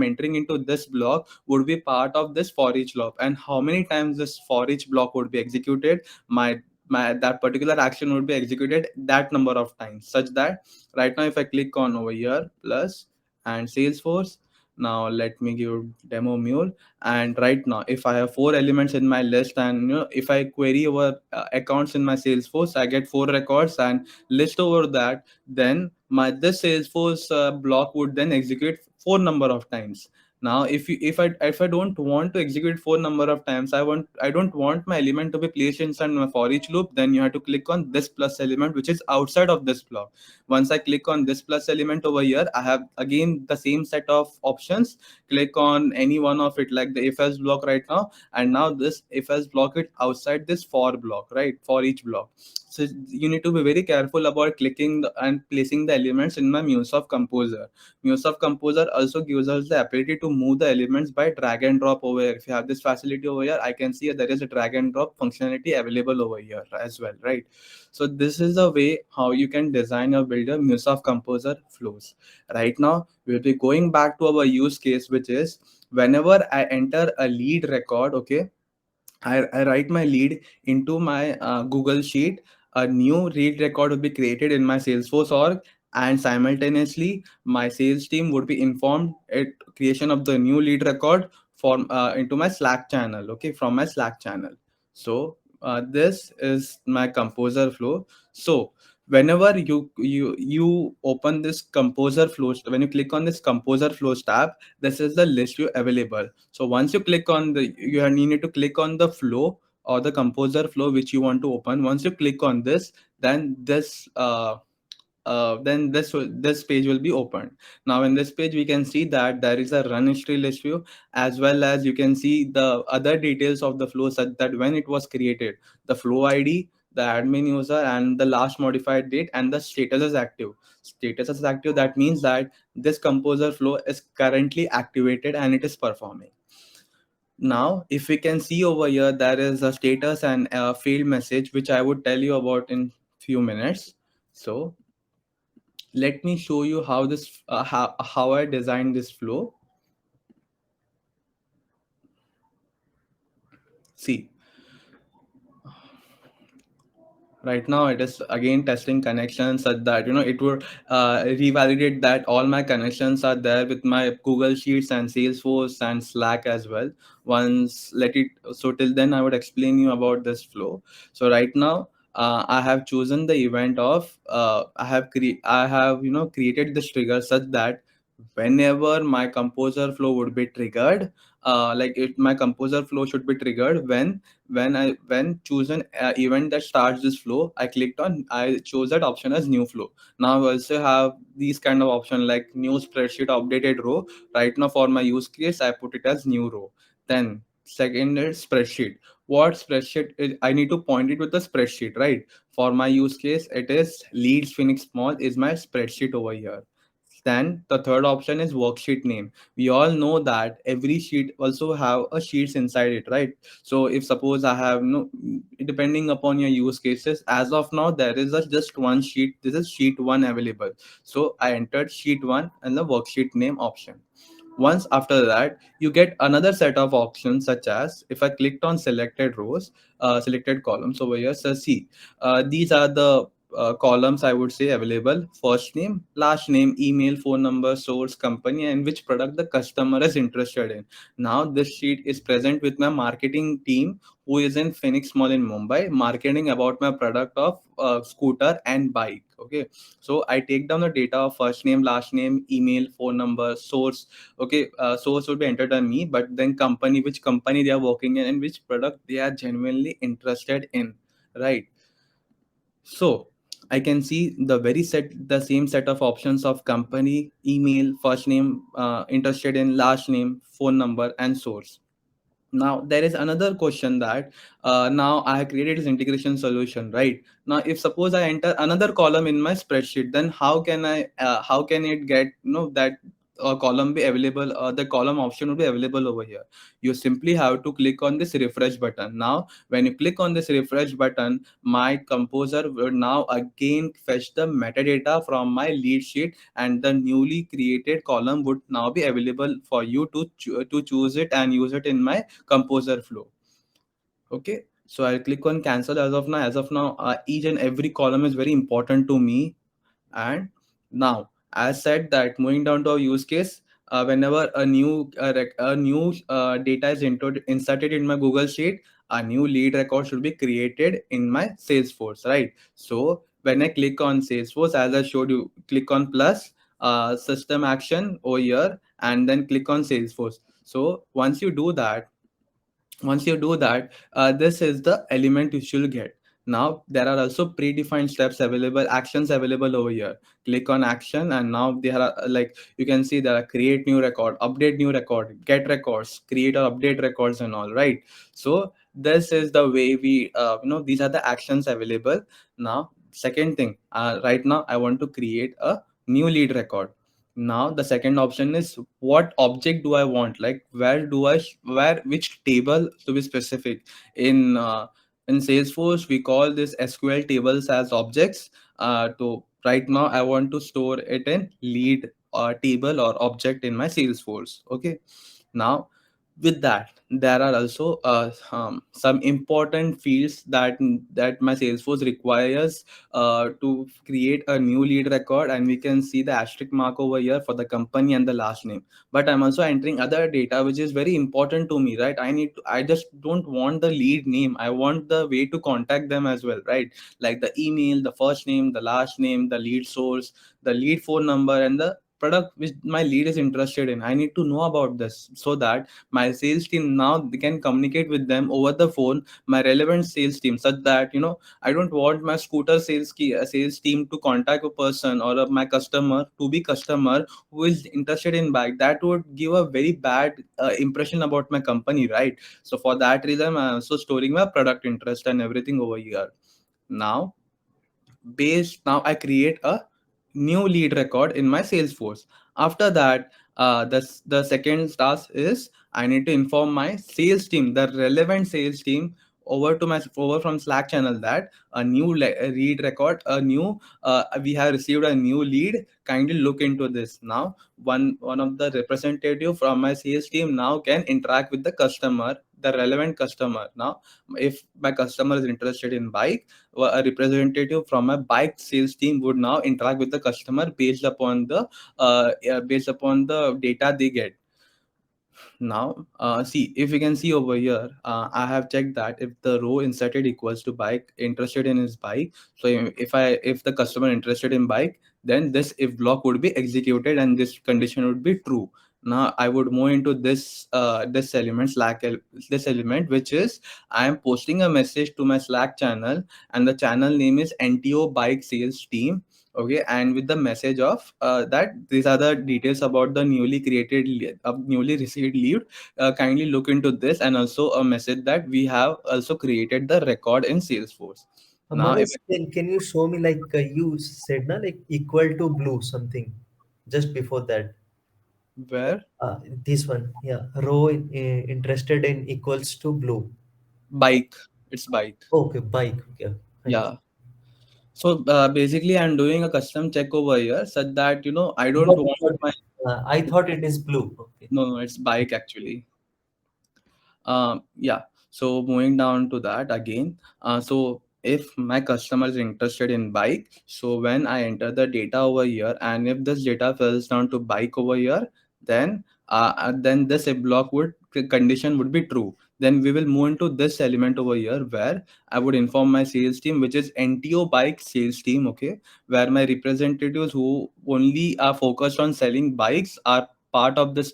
entering into this block would be part of this for each block, and how many times this for each block would be executed, my that particular action would be executed that number of times, such that right now if I click on over here plus and Salesforce, now let me give demo mule, and right now if I have four elements in my list, and if I query over accounts in my Salesforce, I get four records and list over that, then my this Salesforce block would then execute four number of times. Now if I don't want to execute four number of times, I don't want my element to be placed inside my for each loop, then you have to click on this plus element which is outside of this block. Once I click on this plus element over here, I have again the same set of options. Click on any one of it, like the if else block right now, and now this if else block it outside this for block, right, for each block. So you need to be very careful about clicking and placing the elements in my MuleSoft Composer. MuleSoft Composer also gives us the ability to move the elements by drag and drop over here. If you have this facility over here, I can see there is a drag and drop functionality available over here as well, right? So this is the way how you can design or build a MuleSoft Composer flows. Right now, we'll be going back to our use case, which is whenever I enter a lead record, okay, I write my lead into my Google Sheet. A new lead record will be created in my Salesforce org, and simultaneously, my sales team would be informed at creation of the new lead record from into my Slack channel. Okay, from my Slack channel. So this is my composer flow. So whenever you open this composer flows, when you click on this composer flows tab, this is the list you available. So once you click on you need to click on the flow or the composer flow which you want to open. Once you click on this, then this page will be opened. Now in this page we can see that there is a run history list view, as well as you can see the other details of the flow, such that when it was created, the flow ID, the admin user, and the last modified date, and the status is active. Status is active, that means that this composer flow is currently activated and it is performing. Now if we can see over here, there is a status and a failed message which I would tell you about in few minutes. So let me show you how this how I designed this flow. See, Right now it is again testing connections such that it would revalidate that all my connections are there with my Google Sheets and Salesforce and Slack as well. Once let it, so till then I would explain you about this flow. So right now I have chosen the event of I have created this trigger such that whenever my composer flow would be triggered, my composer flow should be triggered when choose an event that starts this flow. I chose that option as new flow. Now I also have these kind of option like new spreadsheet updated row. Right now for my use case I put it as new row. Then second is spreadsheet. What spreadsheet is, I need to point it with the spreadsheet, right? For my use case it is leads Phoenix Mall is my spreadsheet over here. Then the third option is worksheet name. We all know that every sheet also have a sheets inside it, right? So if suppose I have no, depending upon your use cases, as of now there is just one sheet. This is sheet one available. So I entered sheet one and the worksheet name option. Once after that, you get another set of options such as if I clicked on selected rows, selected columns over here. So see, these are the columns I would say available: first name, last name, email, phone number, source, company, and which product the customer is interested in. Now this sheet is present with my marketing team who is in Phoenix Mall in Mumbai, marketing about my product of scooter and bike. Okay, so I take down the data of first name, last name, email, phone number, source. Okay, source would be entered on me, but then company, which company they are working in and which product they are genuinely interested in, right? So I can see the same set of options of company, email, first name, interested in, last name, phone number, and source. Now there is another question that now I have created this integration solution, right? Now if suppose I enter another column in my spreadsheet, then how can it get that column be available, the column option will be available over here. You simply have to click on this refresh button. Now when you click on this refresh button, my composer will now again fetch the metadata from my lead sheet, and the newly created column would now be available for you to choose it and use it in my composer flow. Okay, so I'll click on cancel. As of now, each and every column is very important to me. And now, as said that moving down to our use case, whenever a new data is inserted in my Google Sheet, a new lead record should be created in my Salesforce, right? So when I click on Salesforce, as I showed you, click on plus system action over here, and then click on Salesforce. So once you do that, this is the element you should get. Now there are also predefined steps available, actions available over here. Click on action, and now there are like you can see there are create new record, update new record, get records, create or update records, and all, right? So this is the way these are the actions available. Now second thing, right now I want to create a new lead record. Now the second option is what object do I want, like where which table to be specific. In Salesforce we call this SQL tables as objects. To right now I want to store it in lead table or object in my Salesforce. Okay, now with that there are also some important fields that my Salesforce requires to create a new lead record, and we can see the asterisk mark over here for the company and the last name. But I'm also entering other data which is very important to me, right? I just don't want the lead name, I want the way to contact them as well, right? Like the email, the first name, the last name, the lead source, the lead phone number, and the product which my lead is interested in. I need to know about this so that my sales team now they can communicate with them over the phone, my relevant sales team, such that I don't want my scooter sales team to contact a person or my customer to be customer who is interested in bike. That would give a very bad impression about my company, right? So for that reason I'm also storing my product interest and everything over here. Now now I create a new lead record in my Salesforce. After that, the second task is I need to inform my sales team, the relevant sales team, over from Slack channel, that a new lead record, a new we have received a new lead, kindly look into this. Now one of the representative from my sales team now can interact with the customer, the relevant customer. Now if my customer is interested in bike, a representative from a bike sales team would now interact with the customer based upon the data they get. Now, see, if you can see over here, I have checked that if the row inserted equals to bike, interested in his bike. So if the customer interested in bike, then this if block would be executed and this condition would be true. Now I would move into this element, which is I am posting a message to my Slack channel, and the channel name is NTO Bike Sales Team. Okay, and with the message of that these are the details about the newly received lead. Kindly look into this, and also a message that we have also created the record in Salesforce. Now if Manas, can you show me like you said na like equal to blue something just before that. where This one, yeah. Row interested in equals to blue. bike, it's bike. Okay, bike. Okay, fine. Yeah. So basically I'm doing a custom check over here such that I don't But, want but my I thought it is blue. Okay. no, it's bike actually. Yeah. So moving down to that again. So if my customer is interested in bike, so when I enter the data over here, and if this data fills down to bike over here, then this if block condition would be true. Then we will move into this element over here where I would inform my sales team, which is NTO bike sales team. Okay, where my representatives who only are focused on selling bikes are part of this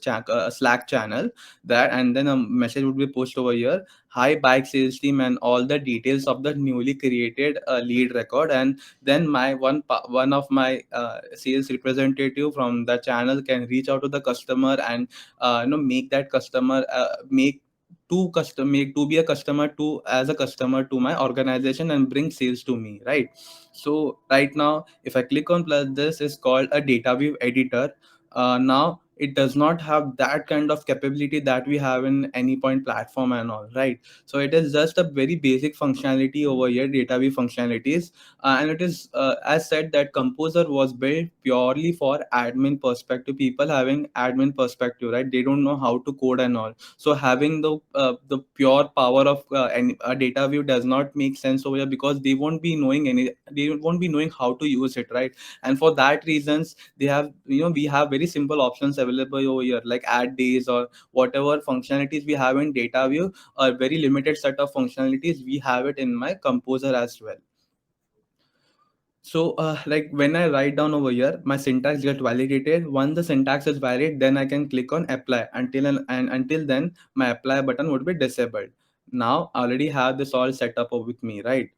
Slack channel. That, and then a message would be pushed over here, hi bike sales team, and all the details of the newly created lead record. And then one of my sales representative from the channel can reach out to the customer and make that customer make to be a customer to as a customer to my organization and bring sales to me, right? So right now if I click on plus, this is called a data view editor. Now it does not have that kind of capability that we have in any point platform and all, right? So it is just a very basic functionality over here, data view functionalities. And it is as said that composer was built purely for admin perspective, people having admin perspective, right? They don't know how to code and all. So having the pure power of a data view does not make sense over here, because they won't be knowing how to use it, right? And for that reasons they have we have very simple options available over here, like add days or whatever functionalities we have in data view. A very limited set of functionalities we have it in my composer as well. So like when I write down over here, my syntax get validated. Once the syntax is valid, then I can click on apply. Until then my apply button would be disabled. Now I already have this all set up with me, right?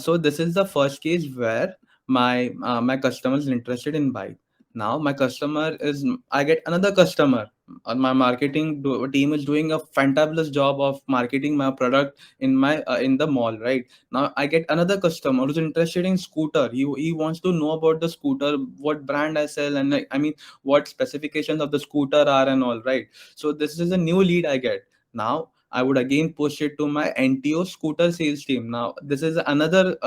So this is the first case where my customer is interested in bike. Now my customer is I get another customer. My team is doing a fantabulous job of marketing my product in the mall, right? Now I get another customer who's interested in scooter. He wants to know about the scooter, what brand I sell, and like, I mean, what specifications of the scooter are and all, right? So this is a new lead I get. Now I would again push it to my NTO scooter sales team. Now, this is another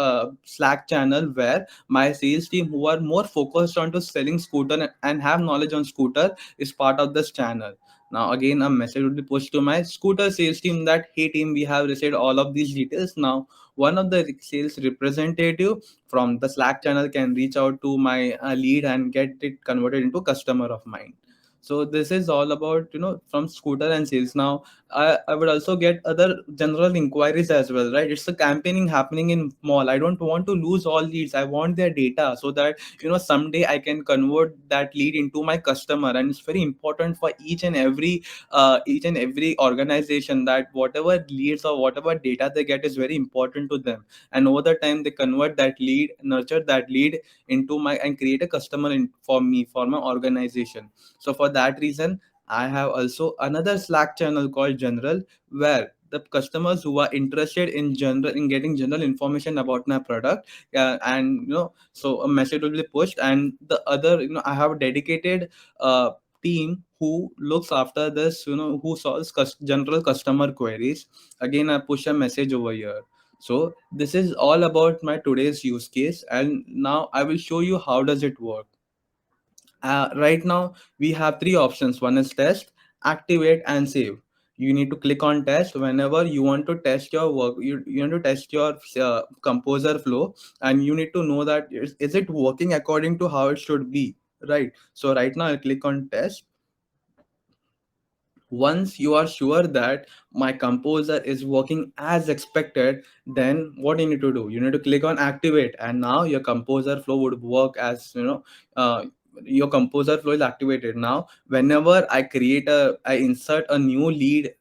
Slack channel where my sales team, who are more focused on to selling scooter and have knowledge on scooter, is part of this channel. Now, again, a message would be pushed to my scooter sales team that, hey team, we have received all of these details. Now, one of the sales representative from the Slack channel can reach out to my lead and get it converted into customer of mine. So this is all about from scooter and sales. Now I would also get other general inquiries as well, right? It's a campaigning happening in mall. I don't want to lose all leads. I want their data so that someday I can convert that lead into my customer. And it's very important for each and every organization that whatever leads or whatever data they get is very important to them. And over the time they convert that lead, nurture that lead into my and create a customer for me, for my organization. So for that reason I have also another Slack channel called General, where the customers who are interested in getting general information about my product, and so a message will be pushed. And the other, I have a dedicated team who looks after this, who solves general customer queries. Again, I push a message over here. So this is all about my today's use case, and now I will show you how does it work. Right now we have three options. One is test, activate, and save. you need to click on test whenever you want to test your work. You want to test your composer flow, and you need to know that is it working according to how it should be, right? So right now I click on test. Once you are sure that my composer is working as expected, then what you need to do, you need to click on activate, and now your composer flow would work as uh, your composer flow is activated. Now whenever I insert a new lead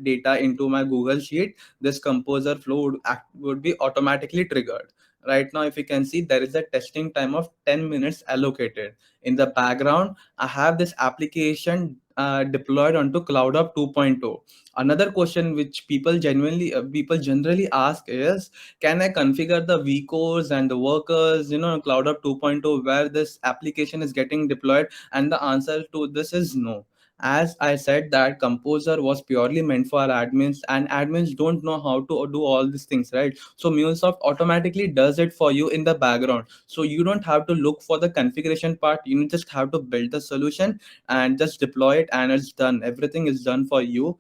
data into my Google Sheet, this composer flow would be automatically triggered. Right now if you can see, there is a testing time of 10 minutes allocated. In the background I have this application deployed onto CloudUp 2.0. Another question which people generally ask is, can I configure the vCores and the workers, CloudUp 2.0, where this application is getting deployed? And the answer to this is no. As I said, that composer was purely meant for admins, and admins don't know how to do all these things, right? So MuleSoft automatically does it for you in the background, so you don't have to look for the configuration part. You just have to build the solution and just deploy it, and it's done. Everything is done for you.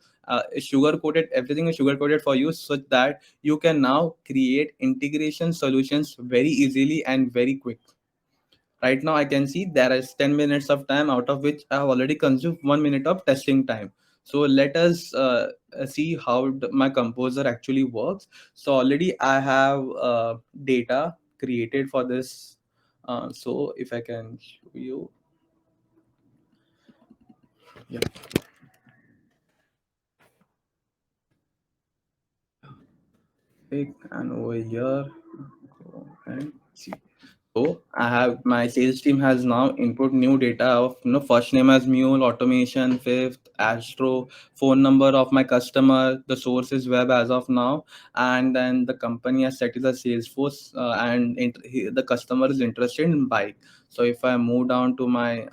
Sugar coated Everything is sugar coated for you, so that you can now create integration solutions very easily and very quick. Right now I can see there is 10 minutes of time, out of which I have already consumed 1 minute of testing time. So let us see how my composer actually works. So already I have data created for this. So if I can show you, yeah, and over here, go and see. So I have my sales team has now input new data of, first name as Mule, automation, fifth, Astro, phone number of my customer, the source is web as of now, and then the company has set is a Salesforce, and the customer is interested in bike. So if I move down to my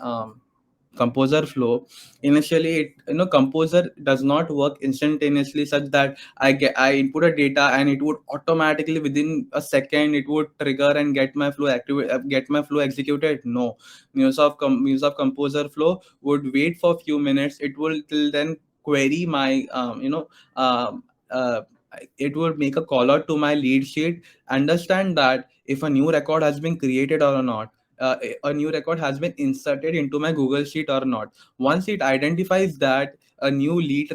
composer flow, initially composer does not work instantaneously, such that I input a data and it would automatically within a second it would trigger and get my flow executed. No, MuleSoft composer flow would wait for a few minutes. It will till then query my um, uh, it would make a call out to my lead sheet, understand that if a new record has been created or not, a new record has been inserted into my Google Sheet or not. Once it identifies that a new lead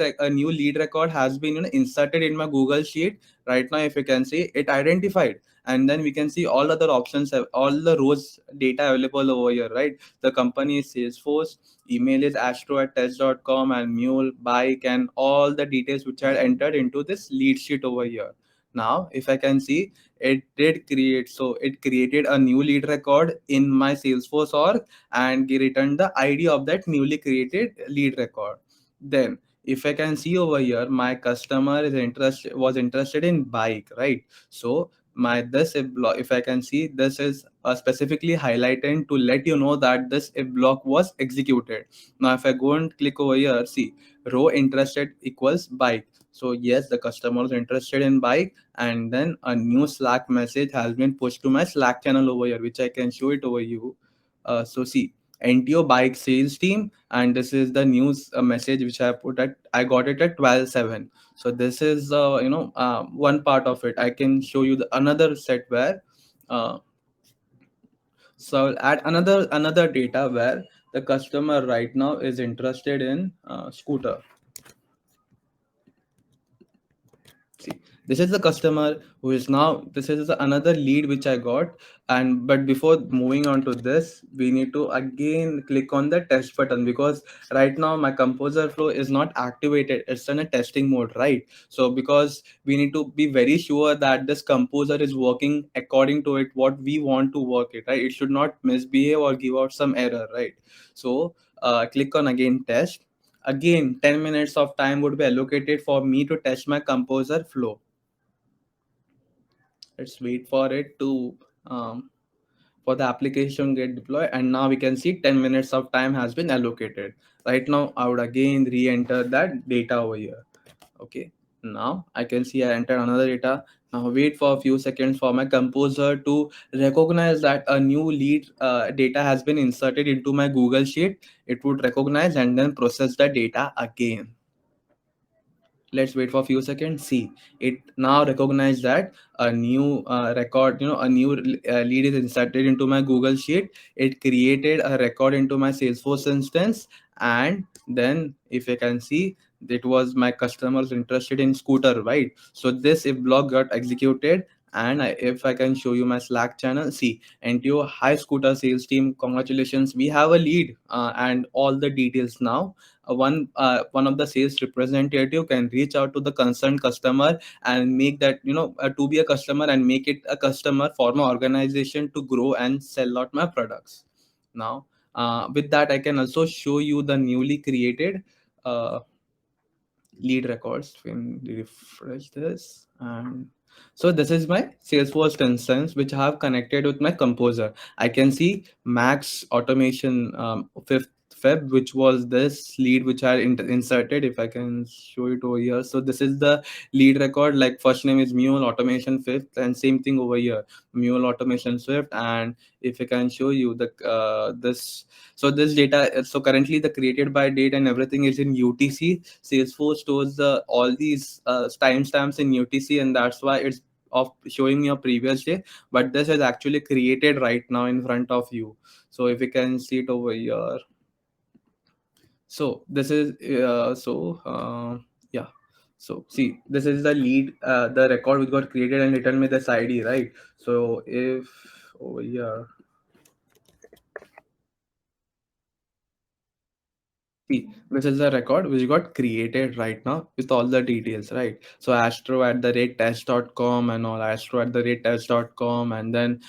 record has been inserted in my Google Sheet, right now if you can see, it identified, and then we can see all other options, all the rows data available over here, right? The company is Salesforce, email is astro@test.com, and Mule, bike, and all the details which are entered into this lead sheet over here. Now if I can see, it created a new lead record in my Salesforce org, and returned the ID of that newly created lead record. Then if I can see over here, my customer was interested in bike, right? So if I can see, this is specifically highlighted to let you know that this if block was executed. Now if I go and click over here, see, row interested equals bike. So yes, the customer is interested in bike, and then a new Slack message has been pushed to my Slack channel over here, which I can show it over you. So see, NTO bike sales team, and this is the news message which I got it at 12:07. So this is one part of it. I can show you the another set where uh, so at another data where the customer right now is interested in scooter. See, this is the customer who is now, this is another lead which I got. And but before moving on to this, we need to again click on the test button, because right now my composer flow is not activated, it's in a testing mode, right? So because we need to be very sure that this composer is working according to it what we want to work it, right? It should not misbehave or give out some error, right? So click on again test. Again, 10 minutes of time would be allocated for me to test my composer flow. Let's wait for it to for the application get deployed, and now we can see 10 minutes of time has been allocated. Right now I would again re-enter that data over here. Okay, now I can see I entered another data. Now wait for a few seconds for my composer to recognize that a new lead data has been inserted into my Google Sheet. It would recognize and then process the data again. let's wait for a few seconds. See, it now recognize that a new record, a new lead is inserted into my Google Sheet. It created a record into my Salesforce instance, and then if you can see, it was my customers interested in scooter, right? So this if block got executed. And if I can show you my Slack channel, see, NTO High Scooter sales team, congratulations, we have a lead, and all the details now. One of the sales representative can reach out to the concerned customer and make that, to be a customer, and make it a customer for my organization to grow and sell out my products. Now, with that, I can also show you the newly created uh, lead records. When we refresh this, and so this is my Salesforce instance which I have connected with my Composer. I can see Max automation, 5th Feb, which was this lead which I inserted. If I can show it over here, so this is the lead record. Like first name is Mule Automation 5th, and same thing over here, Mule Automation Swift. And if I can show you the this, so this data, so currently the created by date and everything is in UTC. Salesforce stores all these timestamps in UTC, and that's why it's of showing me a previous day. But this is actually created right now in front of you. So if you can see it over here, so this is yeah. So see, this is the lead, the record which got created and written with this ID, right? So if over here, see, this is the record which got created right now with all the details, right? So astro at the rate test.com and all, astro at the rate test.com, and then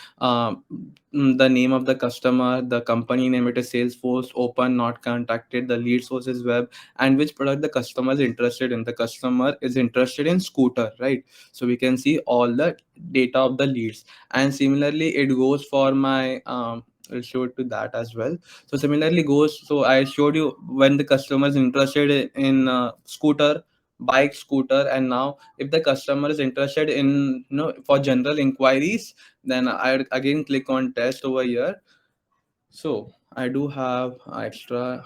the name of the customer, the company name, it is Salesforce, open, not contacted, the lead source is web, and which product the customer is interested in. The customer is interested in scooter, right? So we can see all the data of the leads. And similarly, it goes for my, I'll show it to that as well. So similarly goes, so I showed you when the customer is interested in scooter, bike, scooter, and now if the customer is interested in, for general inquiries, then I again click on test over here. So I do have extra.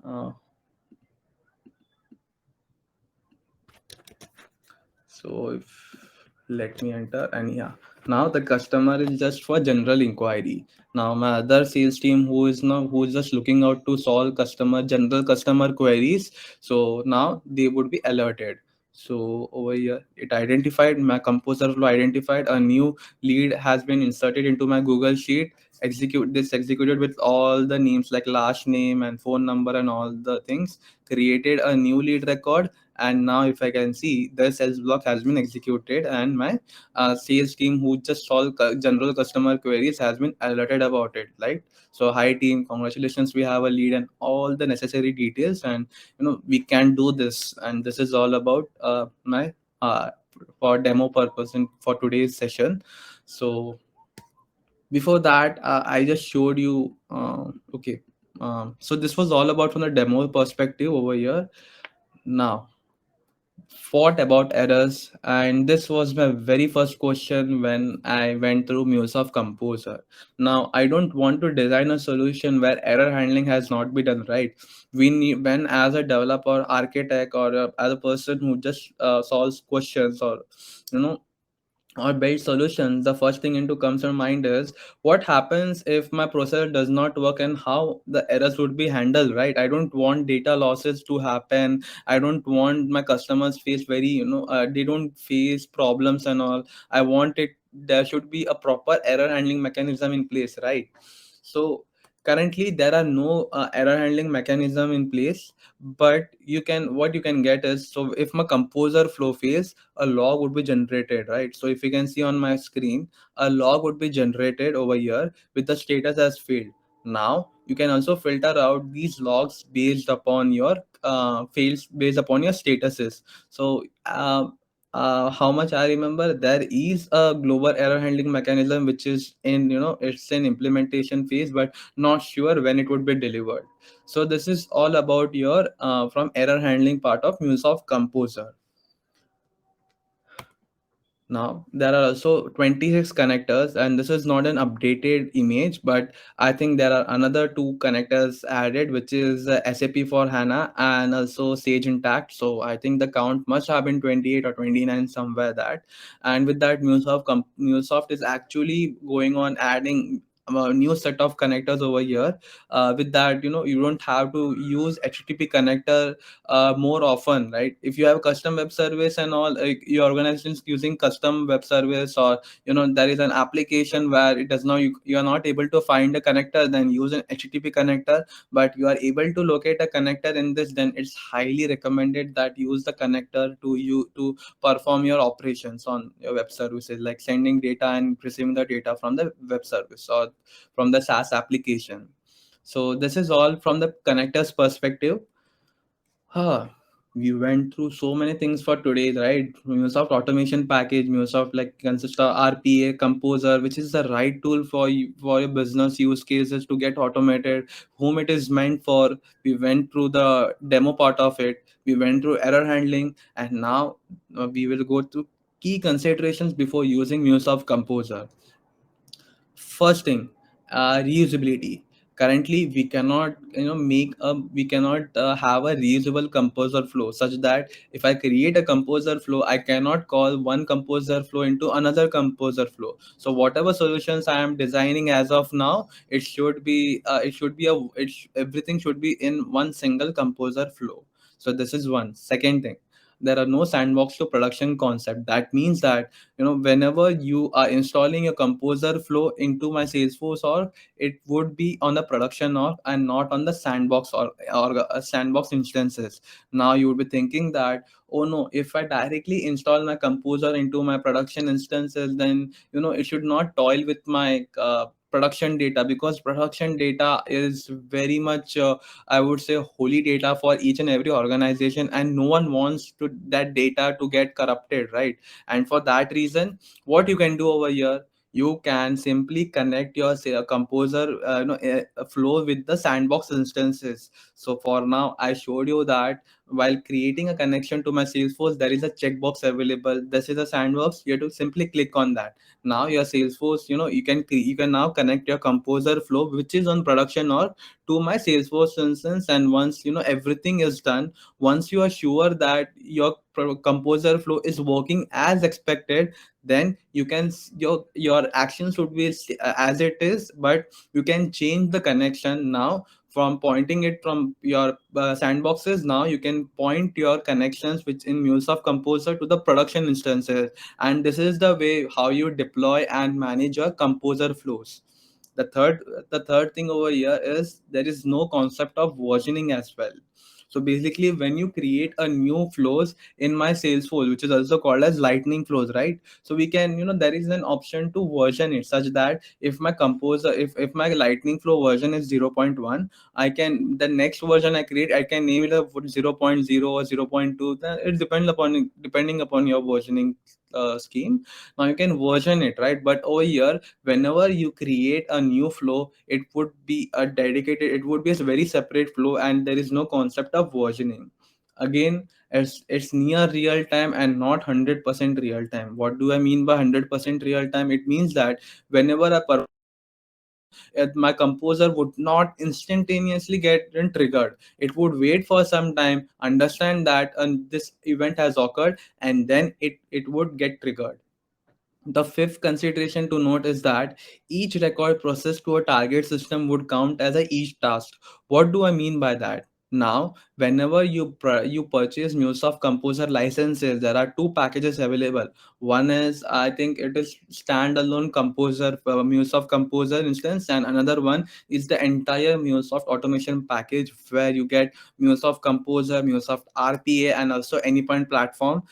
Uh, so if let me enter, and yeah, now the customer is just for general inquiry. Now my other sales team who is just looking out to solve general customer queries, so now they would be alerted. So over here it identified, my Composer flow identified a new lead has been inserted into my Google Sheet. Executed with all the names like last name and phone number and all the things, created a new lead record. And now if I can see, the sales block has been executed, and my sales team who just solve general customer queries has been alerted about it, right? So hi team, congratulations, we have a lead, and all the necessary details. And we can do this, and this is all about my for demo purpose and for today's session. So before that, I just showed you, okay, so this was all about from the demo perspective over here. Now, what about errors? And this was my very first question when I went through MuleSoft Composer. Now, I don't want to design a solution where error handling has not been done right. We need, when as a developer, architect, or as a person who just solves questions, or you know or build solutions, the first thing into comes to mind is what happens if my processor does not work, and how the errors would be handled, right? I don't want data losses to happen. I don't want my customers face very, they don't face problems and all. I want it, there should be a proper error handling mechanism in place, right? So currently there are no error handling mechanism in place. But what you can get is, so if my Composer flow fails, a log would be generated, right? So if you can see on my screen, a log would be generated over here with the status as failed. Now you can also filter out these logs based upon your fails, based upon your statuses. So how much I remember, there is a global error handling mechanism which is in, it's in implementation phase, but not sure when it would be delivered. So this is all about your from error handling part of MuleSoft Composer. Now there are also 26 connectors, and this is not an updated image, but I think there are another two connectors added, which is SAP for HANA and also Sage Intact. So I think the count must have been 28 or 29 somewhere that. And with that, MuleSoft is actually going on adding a new set of connectors over here. With that, you don't have to use HTTP connector more often, right? If you have custom web service and all, like your organization is using custom web service, or there is an application where it does not, you are not able to find a connector, then use an HTTP connector. But you are able to locate a connector in this, then it's highly recommended that use the connector to perform your operations on your web services, like sending data and receiving the data from the web service or from the SaaS application. So this is all from the connectors perspective. Huh. We went through so many things for today, right? MuleSoft automation package, MuleSoft like consists of RPA, Composer, which is the right tool for you, for your business use cases to get automated, whom it is meant for. We went through the demo part of it. We went through error handling, and now we will go to key considerations before using MuleSoft Composer. First thing, reusability. Currently we cannot we cannot have a reusable composer flow, such that if I create a composer flow, I cannot call one composer flow into another composer flow. So whatever solutions I am designing as of now, everything should be in one single composer flow. So this is one. Second thing, there are no sandbox to production concept. That means that whenever you are installing a composer flow into my Salesforce org, it would be on the production org and not on the sandbox or sandbox instances. Now you would be thinking that, oh no, if I directly install my composer into my production instances, then it should not toil with my production data, because production data is very much I would say holy data for each and every organization, and no one wants to that data to get corrupted, right? And for that reason, what you can do over here, you can simply connect your say a composer a flow with the sandbox instances. So for now I showed you that while creating a connection to my Salesforce, there is a checkbox available. This is a sandbox. You have to simply click on that. Now your Salesforce, you can now connect your composer flow, which is on production, or to my Salesforce instance. And once everything is done, once you are sure that your composer flow is working as expected, then you can your actions should be as it is, but you can change the connection now. From pointing it from your sandboxes, now you can point your connections which in MuleSoft Composer to the production instances. And this is the way how you deploy and manage your composer flows. The third thing over here is there is no concept of versioning as well. So basically, when you create a new flows in my Salesforce, which is also called as lightning flows, right? So we can, there is an option to version it, such that if my composer, if my lightning flow version is 0.1, I can, the next version I create, I can name it a 0.0 or 0.2. It depending upon your versioning scheme. Now you can version it, right? But over here, whenever you create a new flow, it would be it would be a very separate flow, and there is no concept of versioning. Again, it's near real time and not 100% real time. What do I mean by 100% real time? It means that whenever I my composer would not instantaneously get triggered. It would wait for some time, understand that this event has occurred, and then it would get triggered. The fifth consideration to note is that each record processed to a target system would count as a each task. What do I mean by that? Now, whenever you purchase MuleSoft Composer licenses, there are two packages available. One is, I think it is standalone Composer, MuleSoft Composer instance, and another one is the entire MuleSoft automation package, where you get MuleSoft Composer, MuleSoft RPA, and also Anypoint platform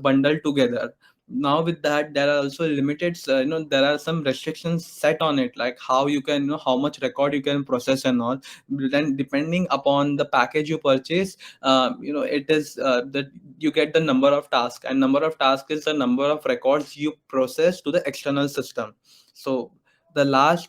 bundled together. Now with that, there are also limited there are some restrictions set on it, like how you can, how much record you can process and all. Then depending upon the package you purchase, it is that you get the number of tasks, and number of tasks is the number of records you process to the external system. So the last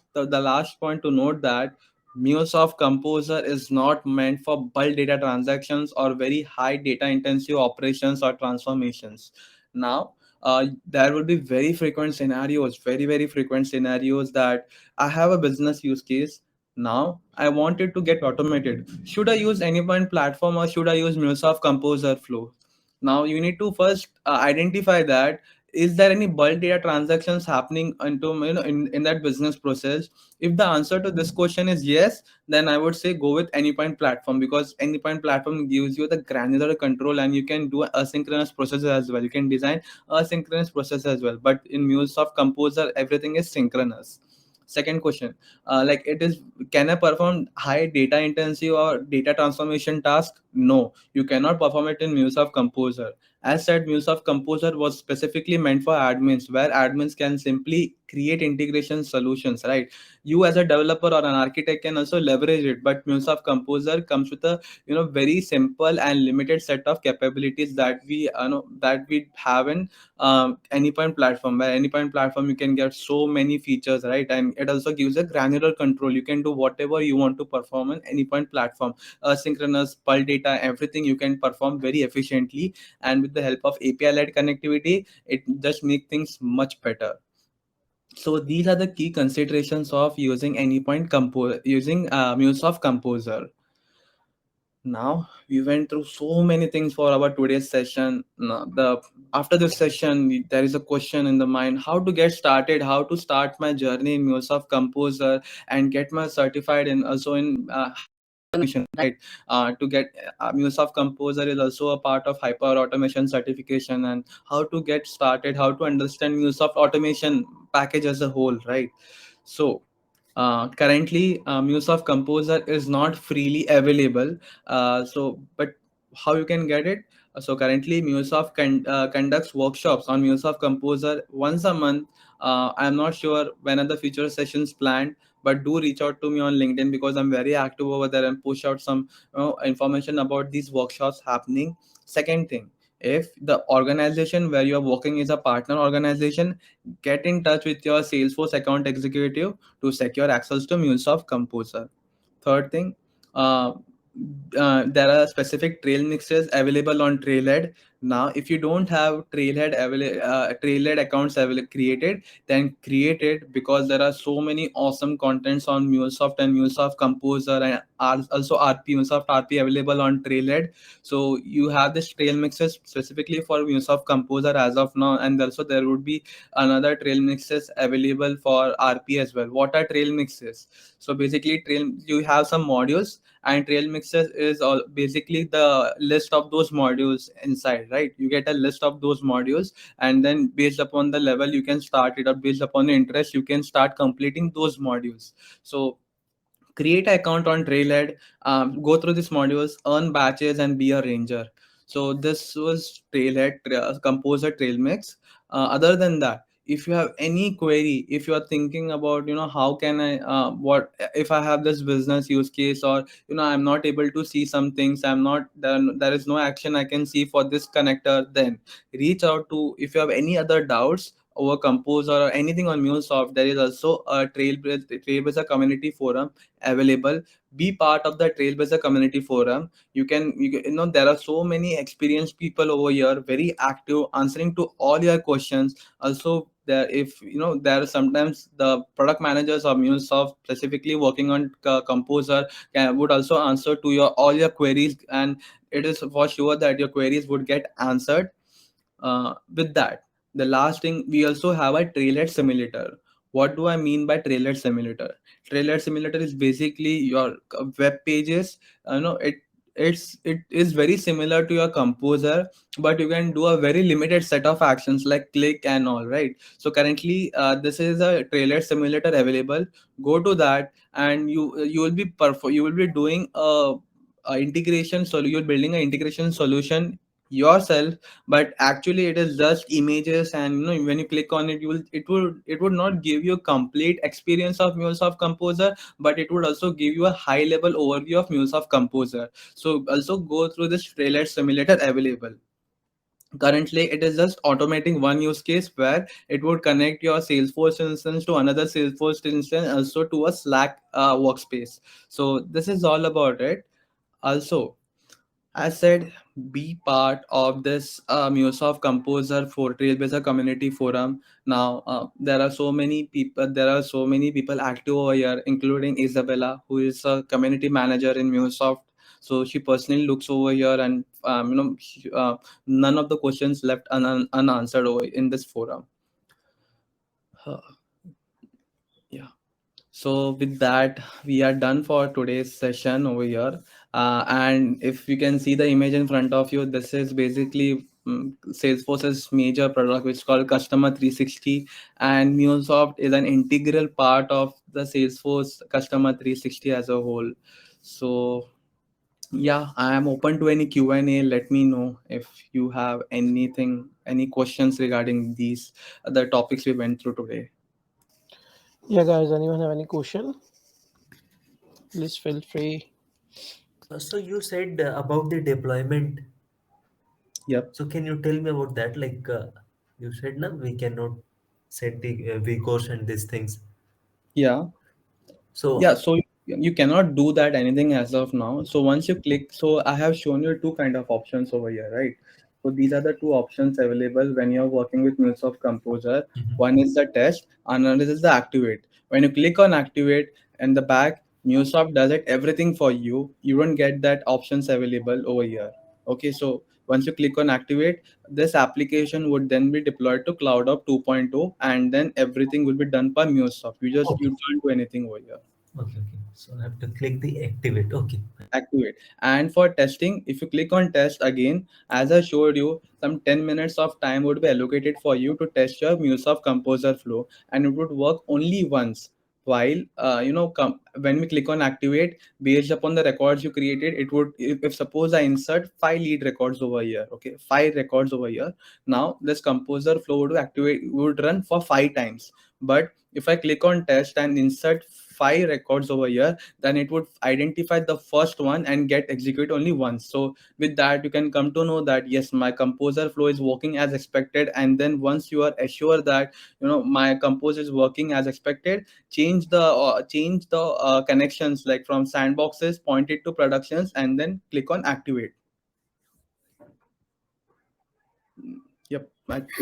point to note that MuleSoft Composer is not meant for bulk data transactions or very high data intensive operations or transformations. Now, there will be very frequent scenarios that I have a business use case. Now I want it to get automated. Should I use Anypoint platform or should I use MuleSoft Composer Flow? Now you need to first identify that is there any bulk data transactions happening into in that business process. If the answer to this question is yes, then I would say go with Anypoint platform, because Anypoint platform gives you the granular control and you can do asynchronous processes as well. You can design asynchronous process as well. But in MuleSoft Composer, everything is synchronous. Second question, like it is, can I perform high data intensive or data transformation task? No, you cannot perform it in MuleSoft Composer. As said, MuleSoft Composer was specifically meant for admins, where admins can simply create integration solutions, right? You as a developer or an architect can also leverage it, but MuleSoft Composer comes with a very simple and limited set of capabilities that we have in Anypoint platform. Where Anypoint platform you can get so many features, right? And it also gives a granular control. You can do whatever you want to perform on Anypoint platform. Asynchronous, bulk data, everything you can perform very efficiently, and with the help of API led connectivity, it just makes things much better. So these are the key considerations of using using MuleSoft Composer. Now we went through so many things for our today's session. Now, after this session, there is a question in the mind: how to get started, how to start my journey in MuleSoft Composer and get my certified in also in automation, right? To get MuleSoft Composer is also a part of hyper automation certification, and how to get started, how to understand MuleSoft automation package as a whole, right? So currently, MuleSoft Composer is not freely available. But how you can get it? So currently, MuleSoft conducts workshops on MuleSoft Composer once a month. I'm not sure when are the future sessions planned, but do reach out to me on LinkedIn, because I'm very active over there and push out some information about these workshops happening. Second thing, if the organization where you're working is a partner organization, get in touch with your Salesforce account executive to secure access to MuleSoft Composer. Third thing, uh, there are specific trail mixes available on Trailhead. Now, if you don't have Trailhead accounts created, then create it, because there are so many awesome contents on MuleSoft and MuleSoft Composer, and also RP MuleSoft RP available on Trailhead. So you have this trail mixes specifically for MuleSoft Composer as of now, and also there would be another trail mixes available for RP as well. What are trail mixes? So basically, you have some modules, and trail mixes is all basically the list of those modules inside, right? You get a list of those modules, and then based upon the level you can start it, or based upon the interest you can start completing those modules. So create an account on Trailhead, go through these modules, earn batches, and be a ranger. So this was Composer Trail Mix. Other than that, if you have any query, if you are thinking about, how can I, what if I have this business use case, or I'm not able to see some things, there is no action I can see for this connector, then reach out to, if you have any other doubts over Composer or anything on MuleSoft, there is also a Trailblazer community forum available. Be part of the Trailblazer community forum. There are so many experienced people over here, very active, answering to all your questions. Also, there if there are sometimes the product managers of MuleSoft specifically working on Composer would also answer to your all your queries, and it is for sure that your queries would get answered. With that, the last thing, we also have a Trailhead simulator. What do I mean by Trailhead simulator? Trailhead simulator is basically your web pages. It is very similar to your Composer, but you can do a very limited set of actions like click and all, right? So currently, this is a Trailhead simulator available. Go to that, and you will be doing a integration. So you're building an integration solution yourself, but actually it is just images, and when you click on it, it would not give you a complete experience of MuleSoft Composer, but it would also give you a high level overview of MuleSoft Composer. So also go through this trailer simulator available. Currently it is just automating one use case, where it would connect your Salesforce instance to another Salesforce instance, also to a Slack workspace. So this is all about it. Also, I said be part of this MuleSoft Composer for Trailblazer community forum. Now there are so many people. There are so many people active over here, including Isabella, who is a community manager in MuleSoft. So she personally looks over here, and none of the questions left unanswered over in this forum. Uh, yeah. So with that, we are done for today's session over here. And if you can see the image in front of you, this is basically Salesforce's major product, which is called Customer 360. And MuleSoft is an integral part of the Salesforce Customer 360 as a whole. So yeah, I am open to any Q&A. Let me know if you have anything, any questions regarding these the topics we went through today. Yeah, guys, anyone have any question? Please feel free. So you said about the deployment. Yep. So can you tell me about that? Like you said, now we cannot set the vCourse and these things. Yeah. So Yeah, so you cannot do that anything as of now. So once you click, so I have shown you two kind of options over here, right? So these are the two options available when you're working with MuleSoft Composer. mhm. One is the test, another is the activate. When you click on activate in the back, MuleSoft does it everything for you. You don't get that options available over here. Okay, so once you click on activate, this application would then be deployed to CloudOp 2.0, and then everything will be done by MuleSoft. You Okay, can't do anything over here. okay, okay. So I have to click the activate. Okay, fine. Activate. And for testing, if you click on test again, as I showed you, some 10 minutes of time would be allocated for you to test your MuleSoft Composer flow, and it would work only once. While when we click on activate, based upon the records you created, it would, if suppose I insert 5 lead records over here, okay, 5 records over here. Now this composer flow would activate, would run for 5 times. But if I click on test and insert 5 records over here, then it would identify the first one and get execute only once. So with that, you can come to know that yes, my composer flow is working as expected. And then once you are assured that my composer is working as expected, change the connections, like from sandboxes, point it to productions, and then click on activate. Yep.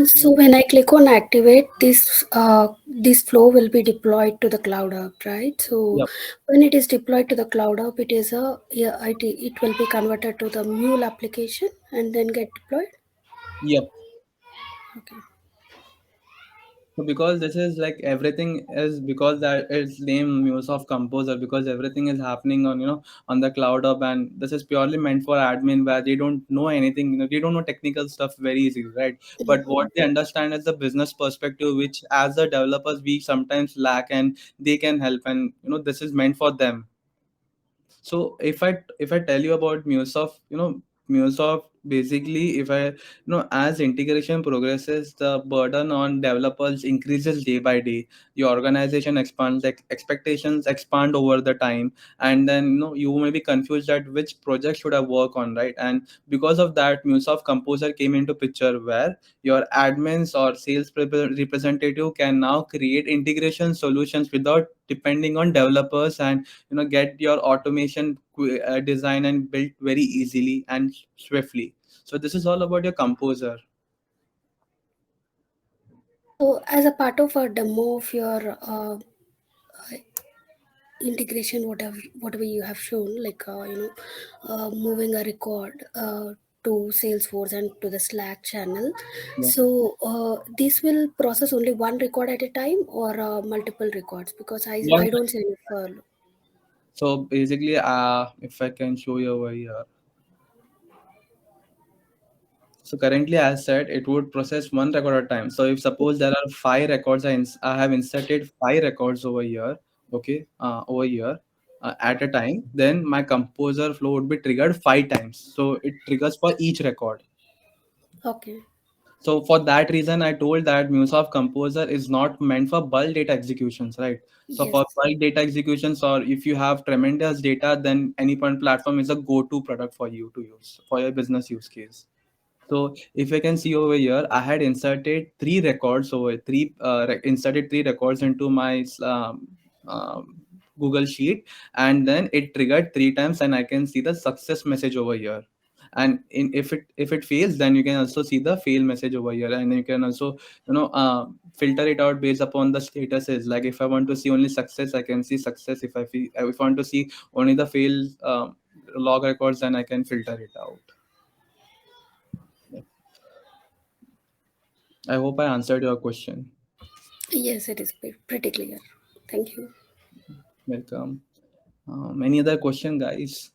So when I click on activate, this flow will be deployed to the cloud hub, right? So Yep. when it is deployed to the cloud hub, it is a yeah, it will be converted to the Mule application and then get deployed. Yep. Okay. So because this is like everything is, because that it's named MuleSoft Composer, because everything is happening on on the cloud hub, and this is purely meant for admin where they don't know anything, they don't know technical stuff very easily, right? But what they understand is the business perspective, which as the developers we sometimes lack, and they can help, and this is meant for them. So if I tell you about MuleSoft, MuleSoft basically, if I as integration progresses, the burden on developers increases day by day. Your organization expands, expectations expand over the time, and then you may be confused at which project should I work on, right? And because of that, MuleSoft Composer came into picture, where your admins or sales representative can now create integration solutions without depending on developers, and get your automation design and built very easily and swiftly. So this is all about your composer. So as a part of a demo of your integration, whatever you have shown, like moving a record to Salesforce and to the Slack channel. Yeah. So this will process only one record at a time or multiple records, because I One don't see any So basically, if I can show you over here. So currently, as said, it would process one record at a time. So if suppose there are 5 records, I have inserted 5 records over here, okay, over here at a time, then my composer flow would be triggered 5 times. So it triggers for each record. Okay. So for that reason, I told that MuleSoft Composer is not meant for bulk data executions, right? So Yes. for bulk data executions, or if you have tremendous data, then Anypoint platform is a go-to product for you to use for your business use case. So if you can see over here, I had inserted 3 records over inserted 3 records into my Google Sheet, and then it triggered 3 times, and I can see the success message over here. And if it fails, then you can also see the fail message over here, and you can also filter it out based upon the statuses. Like if I want to see only success, I can see success. If I want to see only the fail log records, then I can filter it out. I hope I answered your question. Yes, it is pretty clear. Thank you. Welcome. Any other question, guys?